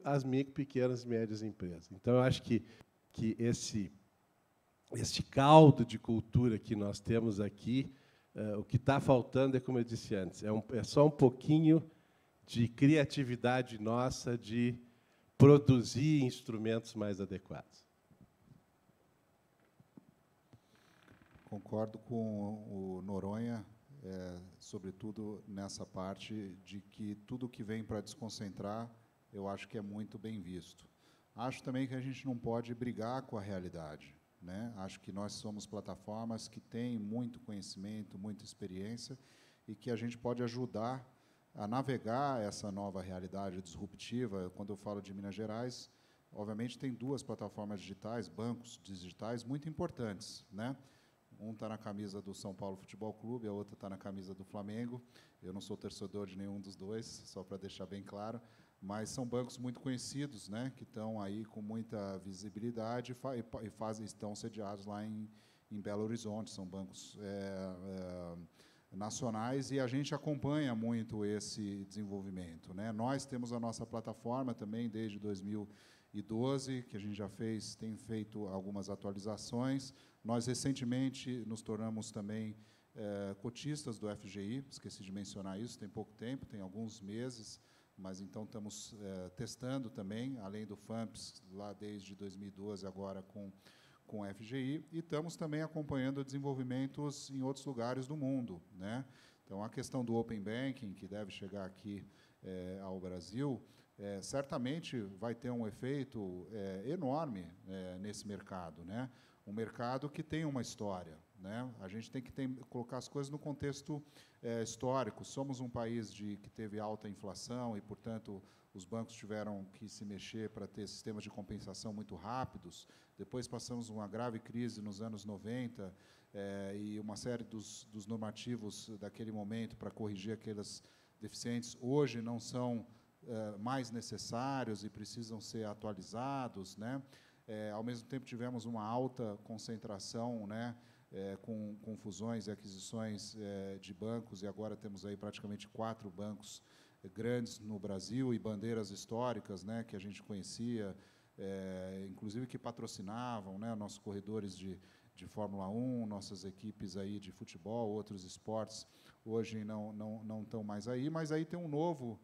as micro, pequenas e médias empresas. Então, eu acho que esse caldo de cultura que nós temos aqui, o que está faltando é, como eu disse antes, é só um pouquinho de criatividade nossa de produzir instrumentos mais adequados. Concordo com o Noronha, sobretudo nessa parte de que tudo que vem para desconcentrar, eu acho que é muito bem visto. Acho também que a gente não pode brigar com a realidade, né? Acho que nós somos plataformas que têm muito conhecimento, muita experiência, e que a gente pode ajudar a navegar essa nova realidade disruptiva. Quando eu falo de Minas Gerais, obviamente tem duas plataformas digitais, bancos digitais muito importantes, né? Um está na camisa do São Paulo Futebol Clube, a outra está na camisa do Flamengo. Eu não sou torcedor de nenhum dos dois, só para deixar bem claro, mas são bancos muito conhecidos, né, que estão aí com muita visibilidade e estão sediados lá em Belo Horizonte. São bancos nacionais, e a gente acompanha muito esse desenvolvimento, né? Nós temos a nossa plataforma também desde 2012, que a gente já tem feito algumas atualizações. Nós, recentemente, nos tornamos também cotistas do FGI, esqueci de mencionar isso, tem pouco tempo, tem alguns meses, mas então estamos testando também, além do FAMPS, lá desde 2012, agora com o FGI, e estamos também acompanhando desenvolvimentos em outros lugares do mundo, né? Então, a questão do Open Banking, que deve chegar aqui ao Brasil, certamente vai ter um efeito enorme nesse mercado, né? Um mercado que tem uma história, né? A gente tem que colocar as coisas no contexto histórico. Somos um país que teve alta inflação e, portanto, os bancos tiveram que se mexer para ter sistemas de compensação muito rápidos. Depois passamos uma grave crise nos anos 90 e uma série dos normativos daquele momento para corrigir aquelas deficientes hoje não são mais necessários e precisam ser atualizados, né? Ao mesmo tempo, tivemos uma alta concentração, né, com fusões e aquisições de bancos, e agora temos aí praticamente 4 bancos grandes no Brasil e bandeiras históricas, né, que a gente conhecia, inclusive que patrocinavam, né, nossos corredores de Fórmula 1, nossas equipes aí de futebol, outros esportes, hoje não estão mais aí, mas aí tem um novo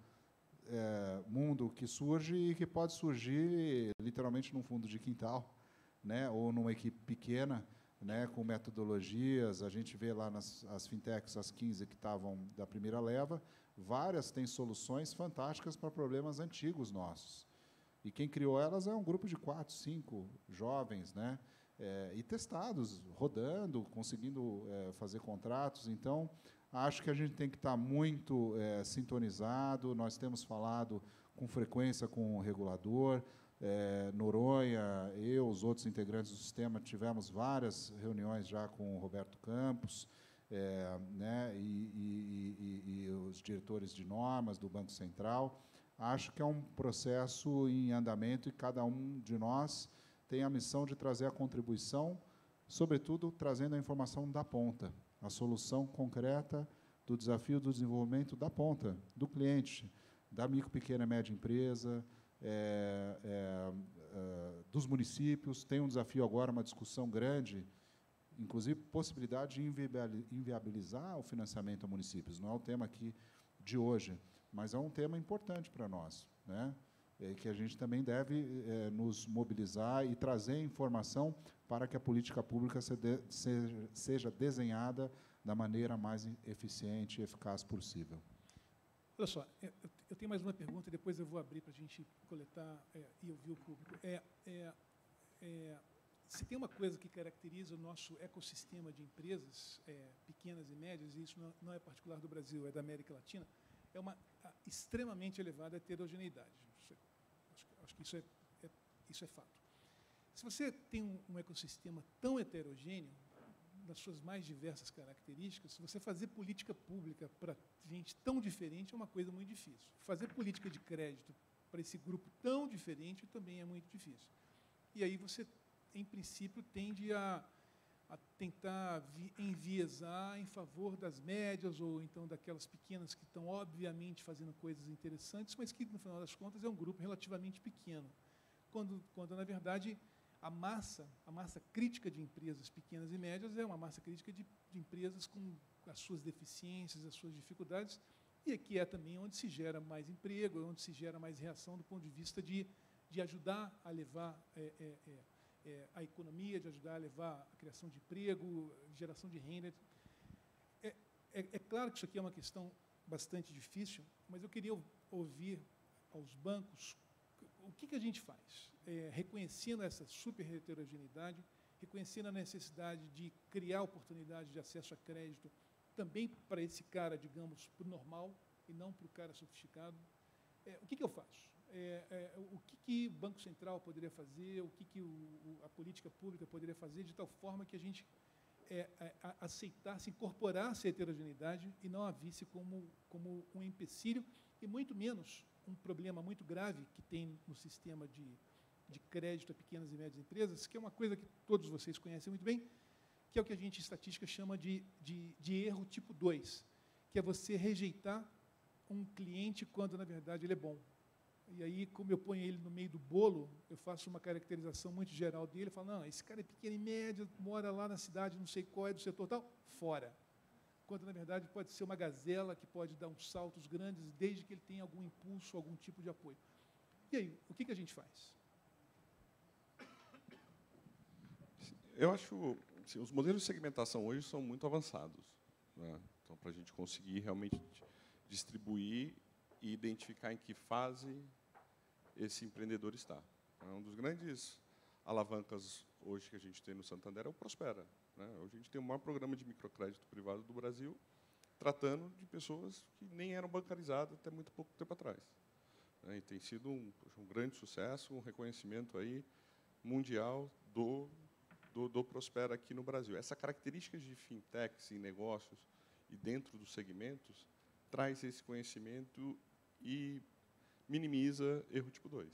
mundo que surge e que pode surgir literalmente num fundo de quintal, né, ou numa equipe pequena, né, com metodologias. A gente vê lá as fintechs, as 15 que estavam da primeira leva, várias têm soluções fantásticas para problemas antigos nossos. E quem criou elas é um grupo de 4, 5 jovens, né, e testados, rodando, conseguindo fazer contratos. Então, acho que a gente tem que estar muito sintonizado. Nós temos falado com frequência com o regulador. Noronha, eu, os outros integrantes do sistema, tivemos várias reuniões já com o Roberto Campos, né, e os diretores de normas do Banco Central. Acho que é um processo em andamento e cada um de nós tem a missão de trazer a contribuição, sobretudo trazendo a informação da ponta, a solução concreta do desafio do desenvolvimento da ponta, do cliente, da micro, pequena e média empresa, dos municípios. Tem um desafio agora, uma discussão grande, inclusive possibilidade de inviabilizar o financiamento a municípios. Não é o tema aqui de hoje, mas é um tema importante para nós, né? Que a gente também deve nos mobilizar e trazer informação para que a política pública seja desenhada da maneira mais eficiente e eficaz possível. Olha só, eu tenho mais uma pergunta, e depois eu vou abrir para a gente coletar e ouvir o público. Se tem uma coisa que caracteriza o nosso ecossistema de empresas pequenas e médias, e isso não é particular do Brasil, é da América Latina, é uma extremamente elevada heterogeneidade. Acho que isso é fato. Se você tem um ecossistema tão heterogêneo, nas suas mais diversas características, você fazer política pública para gente tão diferente é uma coisa muito difícil. Fazer política de crédito para esse grupo tão diferente também é muito difícil. E aí você, em princípio, tende a tentar enviesar em favor das médias ou então daquelas pequenas que estão, obviamente, fazendo coisas interessantes, mas que, no final das contas, é um grupo relativamente pequeno. Quando na verdade, a massa crítica de empresas pequenas e médias é uma massa crítica de empresas com as suas deficiências, as suas dificuldades, e aqui é também onde se gera mais emprego, onde se gera mais reação do ponto de vista de ajudar a levar a economia, de ajudar a levar a criação de emprego, geração de renda. É claro que isso aqui é uma questão bastante difícil, mas eu queria ouvir aos bancos o que a gente faz, reconhecendo essa super heterogeneidade, reconhecendo a necessidade de criar oportunidades de acesso a crédito também para esse cara, digamos, para o normal e não para o cara sofisticado. O que eu faço? O que o Banco Central poderia fazer, o que a política pública poderia fazer de tal forma que a gente aceitasse, incorporasse a heterogeneidade e não a visse como um empecilho e muito menos um problema muito grave que tem no sistema de crédito a pequenas e médias empresas, que é uma coisa que todos vocês conhecem muito bem, que é o que a gente, em estatística, chama de erro tipo 2, que é você rejeitar um cliente quando, na verdade, ele é bom. E aí, como eu ponho ele no meio do bolo, eu faço uma caracterização muito geral dele, eu falo, não, esse cara é pequeno e médio, mora lá na cidade, não sei qual é, do setor tal, fora. Quando, na verdade, pode ser uma gazela que pode dar uns saltos grandes, desde que ele tenha algum impulso, algum tipo de apoio. E aí, o que a gente faz? Eu acho assim, os modelos de segmentação hoje são muito avançados, né? Então, para a gente conseguir realmente distribuir e identificar em que fase esse empreendedor está. Um dos grandes alavancas hoje que a gente tem no Santander é o Prospera, né? Hoje a gente tem o maior programa de microcrédito privado do Brasil, tratando de pessoas que nem eram bancarizadas até muito pouco tempo atrás. E tem sido um grande sucesso, um reconhecimento aí mundial do Prospera aqui no Brasil. Essa característica de fintechs em negócios e dentro dos segmentos traz esse conhecimento e minimiza erro tipo 2.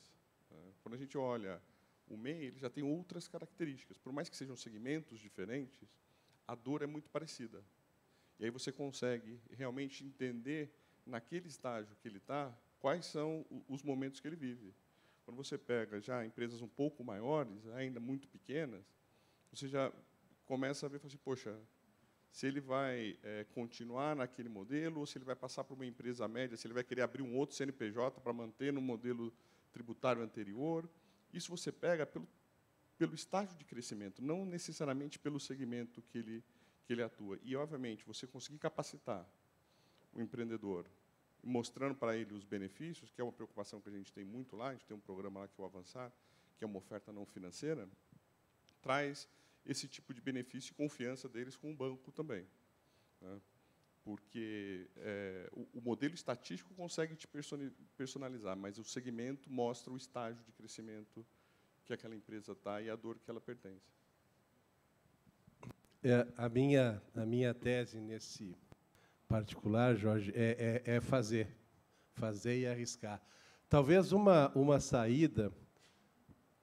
Quando a gente olha o MEI, ele já tem outras características. Por mais que sejam segmentos diferentes, a dor é muito parecida. E aí você consegue realmente entender, naquele estágio que ele está, quais são os momentos que ele vive. Quando você pega já empresas um pouco maiores, ainda muito pequenas, você já começa a ver, assim, poxa, se ele vai continuar naquele modelo, ou se ele vai passar para uma empresa média, se ele vai querer abrir um outro CNPJ para manter no modelo tributário anterior. Isso você pega pelo estágio de crescimento, não necessariamente pelo segmento que ele atua. E, obviamente, você conseguir capacitar o empreendedor, mostrando para ele os benefícios, que é uma preocupação que a gente tem muito lá, a gente tem um programa lá que é o Avançar, que é uma oferta não financeira, traz esse tipo de benefício e confiança deles com o banco também, né? Porque o modelo estatístico consegue te personalizar, mas o segmento mostra o estágio de crescimento que aquela empresa está e a dor que ela pertence. A minha tese nesse particular, Jorge, é fazer e arriscar. Talvez uma saída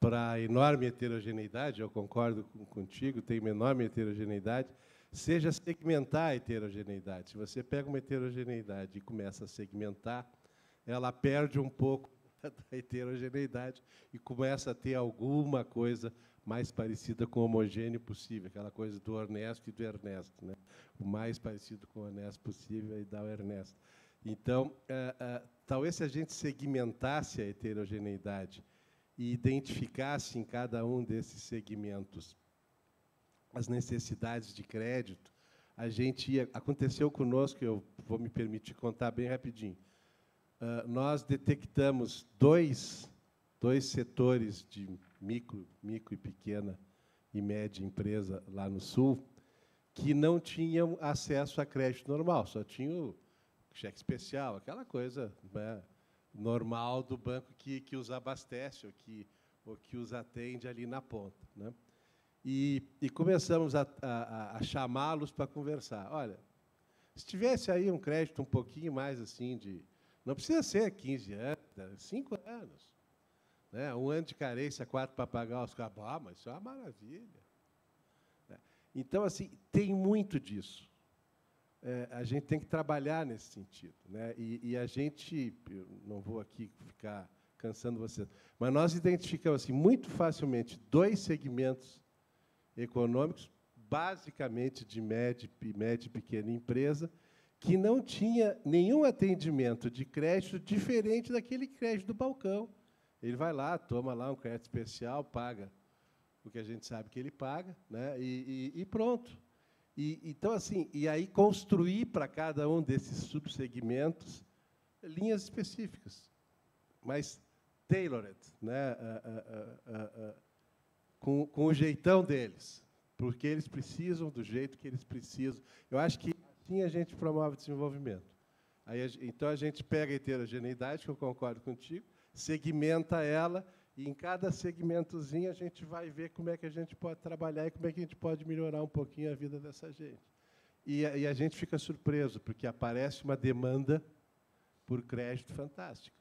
para a enorme heterogeneidade, eu concordo contigo, tem uma enorme heterogeneidade, seja segmentar a heterogeneidade. Se você pega uma heterogeneidade e começa a segmentar, ela perde um pouco da heterogeneidade e começa a ter alguma coisa mais parecida com o homogêneo possível, aquela coisa do Ernesto e do Ernesto, né? O mais parecido com o Ernesto possível e dá o Ernesto. Então, talvez se a gente segmentasse a heterogeneidade e identificasse em cada um desses segmentos as necessidades de crédito, a gente ia... Aconteceu conosco, eu vou me permitir contar bem rapidinho. Nós detectamos dois setores de micro e pequena e média empresa lá no Sul que não tinham acesso a crédito normal, só tinham cheque especial, aquela coisa, né, normal do banco que os abastece ou que os atende ali na ponta, né? e começamos a chamá-los para conversar. Olha, se tivesse aí um crédito um pouquinho mais assim de... Não precisa ser 15 anos, 5 anos. Né? 1 ano de carência, 4 para pagar os cabos. Ah, mas isso é uma maravilha. Então, assim, tem muito disso. A gente tem que trabalhar nesse sentido. Né? E a gente... Eu não vou aqui ficar cansando vocês, mas nós identificamos assim, muito facilmente 2 segmentos econômicos, basicamente de média e pequena empresa, que não tinha nenhum atendimento de crédito diferente daquele crédito do balcão. Ele vai lá, toma lá um crédito especial, paga o que a gente sabe que ele paga, né? E pronto. Então, assim, e aí construir para cada um desses subsegmentos linhas específicas, mas tailored, né? Com o jeitão deles, porque eles precisam do jeito que eles precisam. Eu acho que assim a gente promove desenvolvimento. Então, a gente pega a heterogeneidade, que eu concordo contigo, segmenta ela, e em cada segmentozinho a gente vai ver como é que a gente pode trabalhar e como é que a gente pode melhorar um pouquinho a vida dessa gente. E a gente fica surpreso, porque aparece uma demanda por crédito fantástica.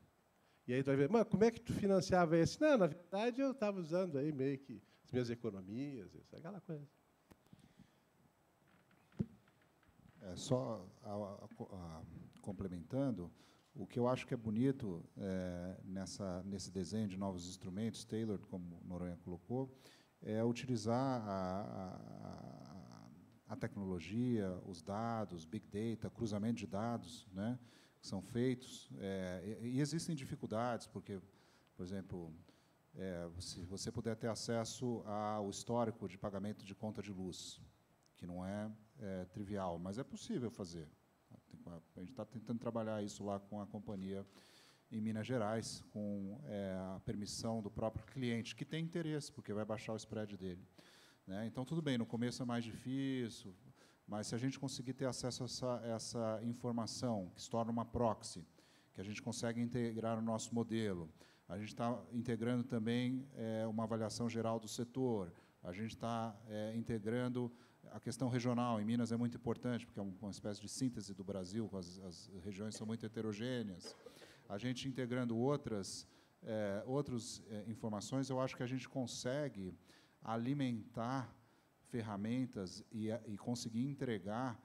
E aí tu vai ver, mas como é que tu financiava esse? Não, na verdade, eu estava usando aí meio que as minhas economias, aquela coisa. Só complementando, o que eu acho que é bonito nesse desenho de novos instrumentos, tailored, como Noronha colocou, é utilizar a tecnologia, os dados, big data, cruzamento de dados, né, que são feitos. E existem dificuldades, porque, por exemplo, se você puder ter acesso ao histórico de pagamento de conta de luz, que não é trivial, mas é possível fazer. A gente está tentando trabalhar isso lá com a companhia em Minas Gerais, com a permissão do próprio cliente, que tem interesse, porque vai baixar o spread dele. Né? Então, tudo bem, no começo é mais difícil, mas se a gente conseguir ter acesso a essa informação, que se torna uma proxy, que a gente consegue integrar no nosso modelo, a gente está integrando também uma avaliação geral do setor, a gente está integrando a questão regional. Em Minas é muito importante, porque é uma espécie de síntese do Brasil, as regiões são muito heterogêneas. A gente integrando outras informações, eu acho que a gente consegue alimentar ferramentas e conseguir entregar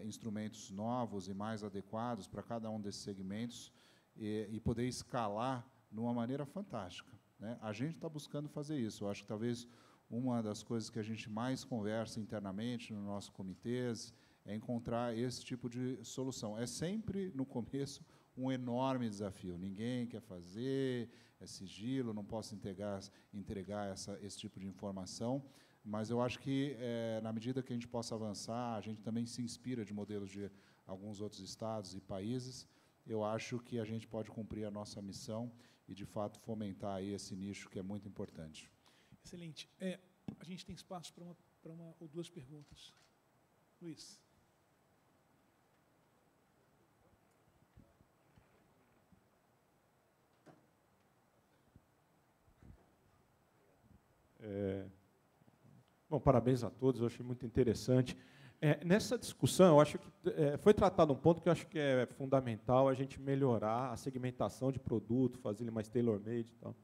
instrumentos novos e mais adequados para cada um desses segmentos e poder escalar de uma maneira fantástica. Né? A gente está buscando fazer isso. Eu acho que talvez uma das coisas que a gente mais conversa internamente no nosso comitês é encontrar esse tipo de solução. É sempre, no começo, um enorme desafio. Ninguém quer fazer, é sigilo, não posso entregar esse tipo de informação, mas eu acho que, na medida que a gente possa avançar, a gente também se inspira de modelos de alguns outros estados e países. Eu acho que a gente pode cumprir a nossa missão e, de fato, fomentar aí esse nicho que é muito importante. Excelente. A gente tem espaço para uma ou duas perguntas. Luiz. Bom, parabéns a todos, eu achei muito interessante. Nessa discussão, eu acho que foi tratado um ponto que eu acho que é fundamental, a gente melhorar a segmentação de produto, fazer ele mais tailor-made e tal.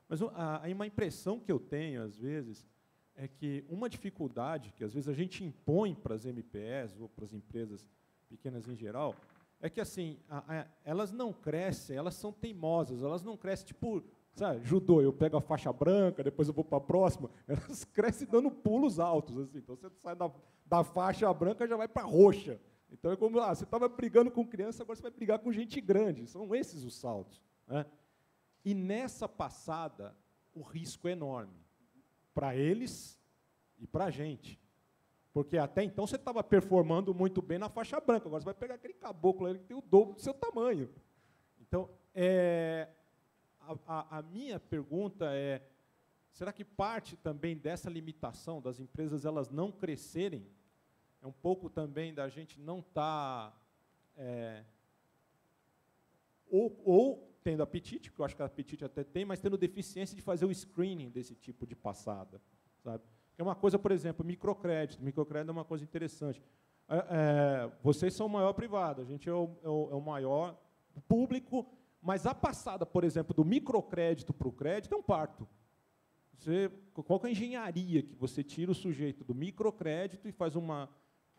Mas aí uma impressão que eu tenho, às vezes, é que uma dificuldade que, às vezes, a gente impõe para as MPS ou para as empresas pequenas em geral, é que, assim, elas não crescem, elas são teimosas, elas não crescem, tipo, sabe, judô, eu pego a faixa branca, depois eu vou para a próxima, elas crescem dando pulos altos, assim, então você sai da faixa branca e já vai para a roxa. Então, é como, você estava brigando com criança, agora você vai brigar com gente grande, são esses os saltos. Né? E nessa passada, o risco é enorme, para eles e para a gente. Porque até então você estava performando muito bem na faixa branca, agora você vai pegar aquele caboclo ali que tem o dobro do seu tamanho. Então, a minha pergunta é, será que parte também dessa limitação das empresas elas não crescerem, é um pouco também da gente não estar... ou tendo apetite, que eu acho que a apetite até tem, mas tendo deficiência de fazer o screening desse tipo de passada, sabe? É uma coisa, por exemplo, microcrédito. Microcrédito é uma coisa interessante. Vocês são o maior privado, a gente é o maior público, mas a passada, por exemplo, do microcrédito para o crédito é um parto. Qual que é a engenharia que você tira o sujeito do microcrédito e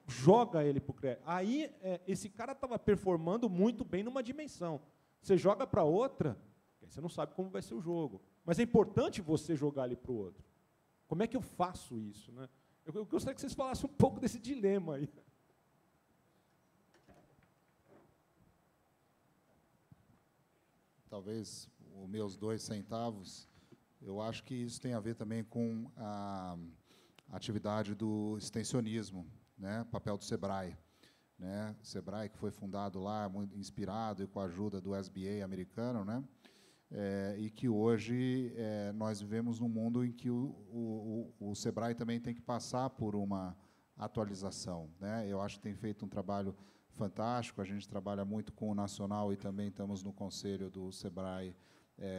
joga ele para o crédito? Aí, esse cara estava performando muito bem numa dimensão. Você joga para outra, aí você não sabe como vai ser o jogo. Mas é importante você jogar ali para o outro. Como é que eu faço isso, né? Eu gostaria que vocês falassem um pouco desse dilema aí. Talvez os meus 2 centavos, eu acho que isso tem a ver também com a atividade do extensionismo, né? Papel do SEBRAE. Né? O SEBRAE, que foi fundado lá, muito inspirado e com a ajuda do SBA americano, né? E que hoje nós vivemos num mundo em que o SEBRAE também tem que passar por uma atualização. Né? Eu acho que tem feito um trabalho fantástico, a gente trabalha muito com o nacional e também estamos no conselho do SEBRAE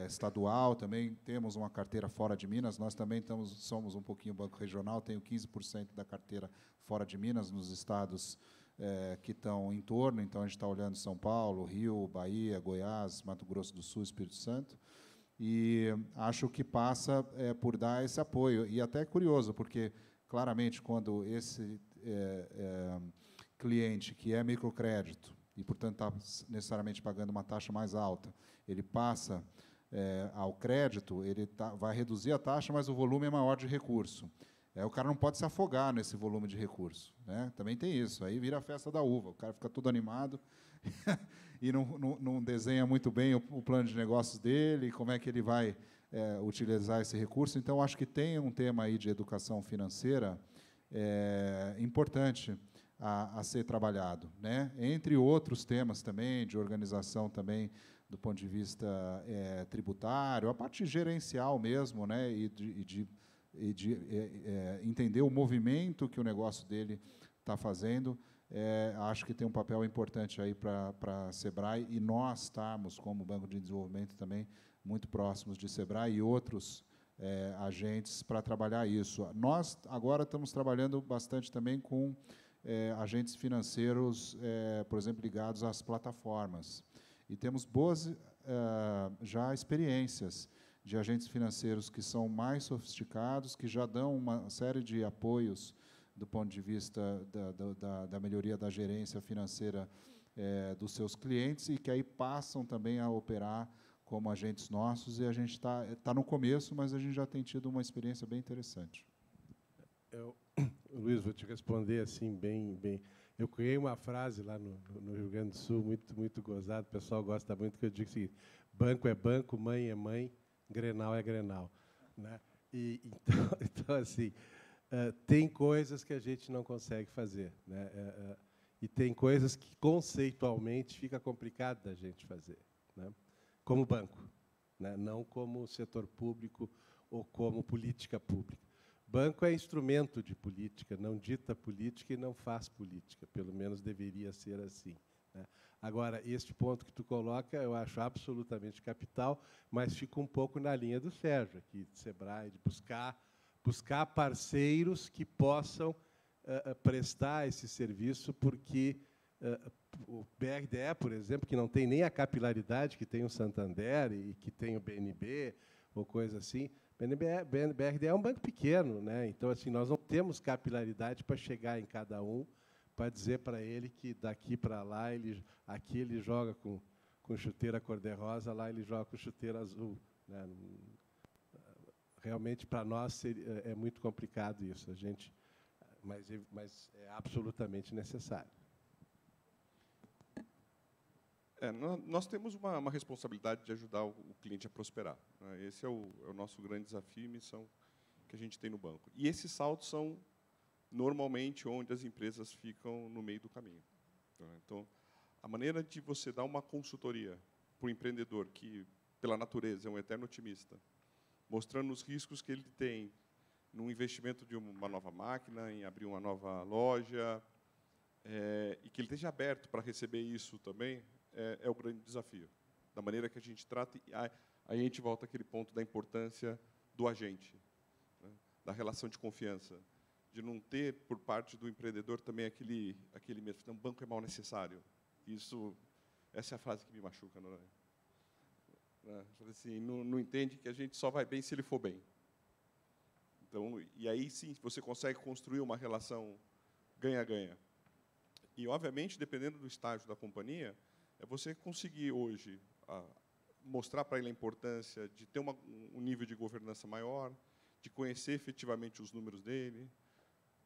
estadual, também temos uma carteira fora de Minas, nós também somos um pouquinho banco regional, tenho 15% da carteira fora de Minas, nos estados que estão em torno, então a gente está olhando São Paulo, Rio, Bahia, Goiás, Mato Grosso do Sul, Espírito Santo, e acho que passa por dar esse apoio. E até é curioso, porque, claramente, quando esse cliente, que é microcrédito, e, portanto, está necessariamente pagando uma taxa mais alta, ele passa ao crédito, ele vai reduzir a taxa, mas o volume é maior de recurso. O cara não pode se afogar nesse volume de recurso. Né? Também tem isso. Aí vira a festa da uva. O cara fica todo animado e não desenha muito bem o plano de negócios dele, como é que ele vai utilizar esse recurso. Então, acho que tem um tema aí de educação financeira importante a ser trabalhado. Né? Entre outros temas também, de organização também, do ponto de vista tributário, a parte gerencial mesmo, né? e de entender o movimento que o negócio dele está fazendo, acho que tem um papel importante aí para a SEBRAE, e nós estamos, como Banco de Desenvolvimento, também muito próximos de SEBRAE e outros agentes para trabalhar isso. Nós, agora, estamos trabalhando bastante também com agentes financeiros, por exemplo, ligados às plataformas. E temos boas já experiências de agentes financeiros que são mais sofisticados, que já dão uma série de apoios do ponto de vista da melhoria da gerência financeira dos seus clientes, e que aí passam também a operar como agentes nossos, e a gente está no começo, mas a gente já tem tido uma experiência bem interessante. Luiz, vou te responder assim, bem. Eu criei uma frase lá no Rio Grande do Sul, muito gozada, o pessoal gosta muito, que eu digo o seguinte: banco é banco, mãe é mãe, Grenal é Grenal. Né? Então, assim, tem coisas que a gente não consegue fazer. Né? E tem coisas que, conceitualmente, fica complicado da gente fazer. Né? Como banco, né? Não como setor público ou como política pública. Banco é instrumento de política, não dita política e não faz política. Pelo menos deveria ser assim. Né? Agora, este ponto que tu coloca, eu acho absolutamente capital, mas fica um pouco na linha do Sérgio, aqui, de SEBRAE, de buscar parceiros que possam prestar esse serviço, porque o BRDE, por exemplo, que não tem nem a capilaridade que tem o Santander e que tem o BNB, ou coisa assim, BRDE é um banco pequeno, né? Então, assim, nós não temos capilaridade para chegar em cada um, para dizer para ele que daqui para lá, aqui ele joga com chuteira cor-de-rosa, lá ele joga com chuteira azul. Né? Realmente, para nós, é muito complicado isso, mas é absolutamente necessário. Nós temos uma responsabilidade de ajudar o cliente a prosperar. Né? Esse é o nosso grande desafio e missão que a gente tem no banco. E esses saltos são, normalmente, onde as empresas ficam no meio do caminho. Então, a maneira de você dar uma consultoria para o empreendedor, que, pela natureza, é um eterno otimista, mostrando os riscos que ele tem no investimento de uma nova máquina, em abrir uma nova loja, e que ele esteja aberto para receber isso também, é o grande desafio. Da maneira que a gente trata, aí a gente volta àquele ponto da importância do agente. Né? da relação de confiança, de não ter, por parte do empreendedor, também aquele medo, um banco é mal necessário. Essa é a frase que me machuca, não é? Assim, não entende que a gente só vai bem se ele for bem. Então, e aí, sim, você consegue construir uma relação ganha-ganha. E, obviamente, dependendo do estágio da companhia, é você conseguir, hoje, mostrar para ele a importância de ter um nível de governança maior, de conhecer efetivamente os números dele,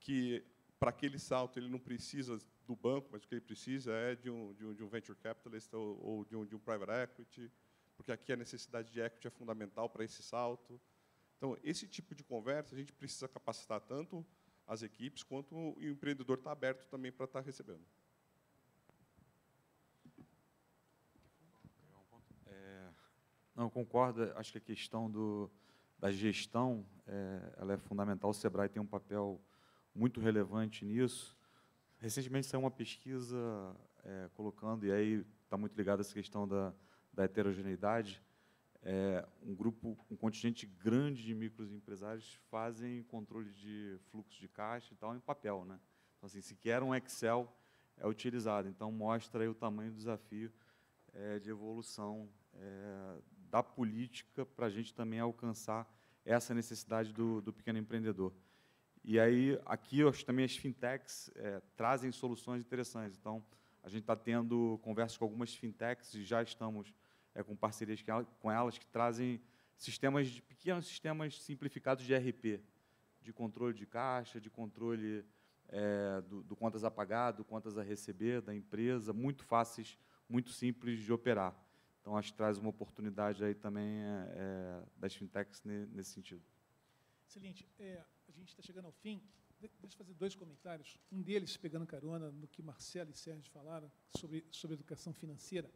que, para aquele salto, ele não precisa do banco, mas o que ele precisa é de um venture capitalist ou de um private equity, porque aqui a necessidade de equity é fundamental para esse salto. Então, esse tipo de conversa, a gente precisa capacitar tanto as equipes, quanto o empreendedor está aberto também para estar recebendo. Não, concordo. Acho que a questão da gestão ela é fundamental. O Sebrae tem um papel muito relevante nisso. Recentemente saiu uma pesquisa colocando, e aí está muito ligado a essa questão da heterogeneidade, um contingente grande de microempresários fazem controle de fluxo de caixa e tal em papel, né? Então, assim, sequer um Excel é utilizado. Então, mostra aí o tamanho do desafio de evolução da política para a gente também alcançar essa necessidade do pequeno empreendedor. E aí, aqui, eu acho que também as fintechs trazem soluções interessantes. Então, a gente está tendo conversas com algumas fintechs e já estamos com parcerias com elas que trazem pequenos sistemas simplificados de ERP, de controle de caixa, de controle do contas a pagar, do contas a receber da empresa, muito fáceis, muito simples de operar. Então, acho que traz uma oportunidade aí também das fintechs nesse sentido. Excelente. A gente está chegando ao fim. Deixa eu fazer 2 comentários. Um deles, pegando carona no que Marcelo e Sérgio falaram sobre educação financeira.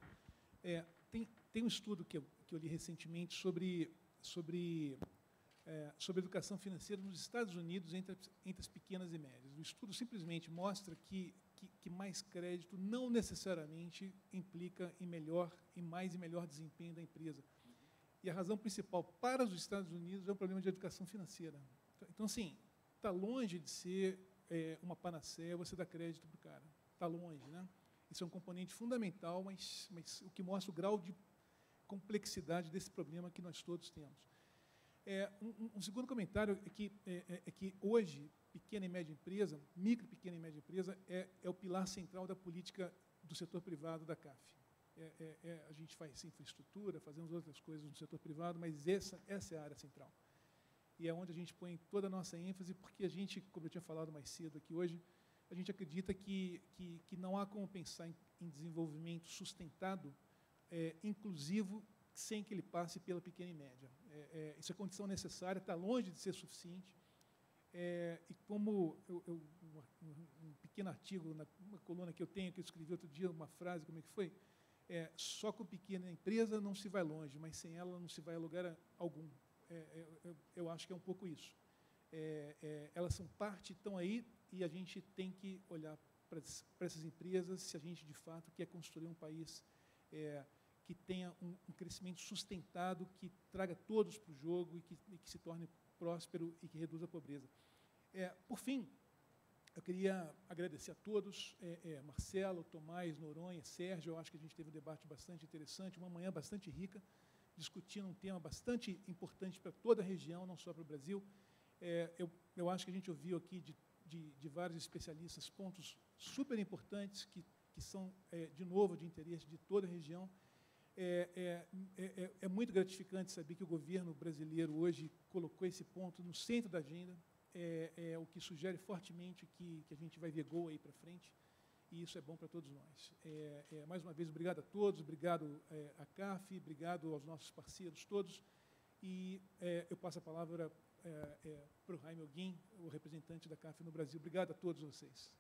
Tem um estudo que eu li recentemente sobre educação financeira nos Estados Unidos entre as pequenas e médias. O estudo simplesmente mostra que mais crédito não necessariamente implica em mais e melhor desempenho da empresa. E a razão principal para os Estados Unidos é o problema de educação financeira. Então, assim, está longe de ser uma panaceia você dar crédito para o cara. Está longe, né? Isso é um componente fundamental, mas o que mostra o grau de complexidade desse problema que nós todos temos. Um segundo comentário é que hoje, pequena e média empresa, micro, pequena e média empresa, é o pilar central da política do setor privado da CAF. A gente faz infraestrutura, fazemos outras coisas no setor privado, mas essa é a área central. E é onde a gente põe toda a nossa ênfase, porque a gente, como eu tinha falado mais cedo aqui hoje, a gente acredita que não há como pensar em desenvolvimento sustentado, inclusivo, sem que ele passe pela pequena e média. Isso é condição necessária, está longe de ser suficiente. E como um pequeno artigo, uma coluna que eu tenho, que eu escrevi outro dia, uma frase, como é que foi? Só com pequena empresa não se vai longe, mas sem ela não se vai a lugar algum. Eu acho que é um pouco isso. Elas são parte, estão aí, e a gente tem que olhar para essas empresas se a gente, de fato, quer construir um país que tenha um crescimento sustentado, que traga todos para o jogo e que se torne próspero e que reduza a pobreza. Por fim, eu queria agradecer a todos, Marcelo, Tomás, Noronha, Sérgio. Eu acho que a gente teve um debate bastante interessante, uma manhã bastante rica, discutindo um tema bastante importante para toda a região, não só para o Brasil. Eu acho que a gente ouviu aqui de vários especialistas pontos super importantes que são, de novo, de interesse de toda a região. É muito gratificante saber que o governo brasileiro hoje colocou esse ponto no centro da agenda, o que sugere fortemente que a gente vai ver gol aí para frente, e isso é bom para todos nós. Mais uma vez, obrigado a todos, obrigado à CAF, obrigado aos nossos parceiros todos, e eu passo a palavra para o Jaime Alguin, o representante da CAF no Brasil. Obrigado a todos vocês.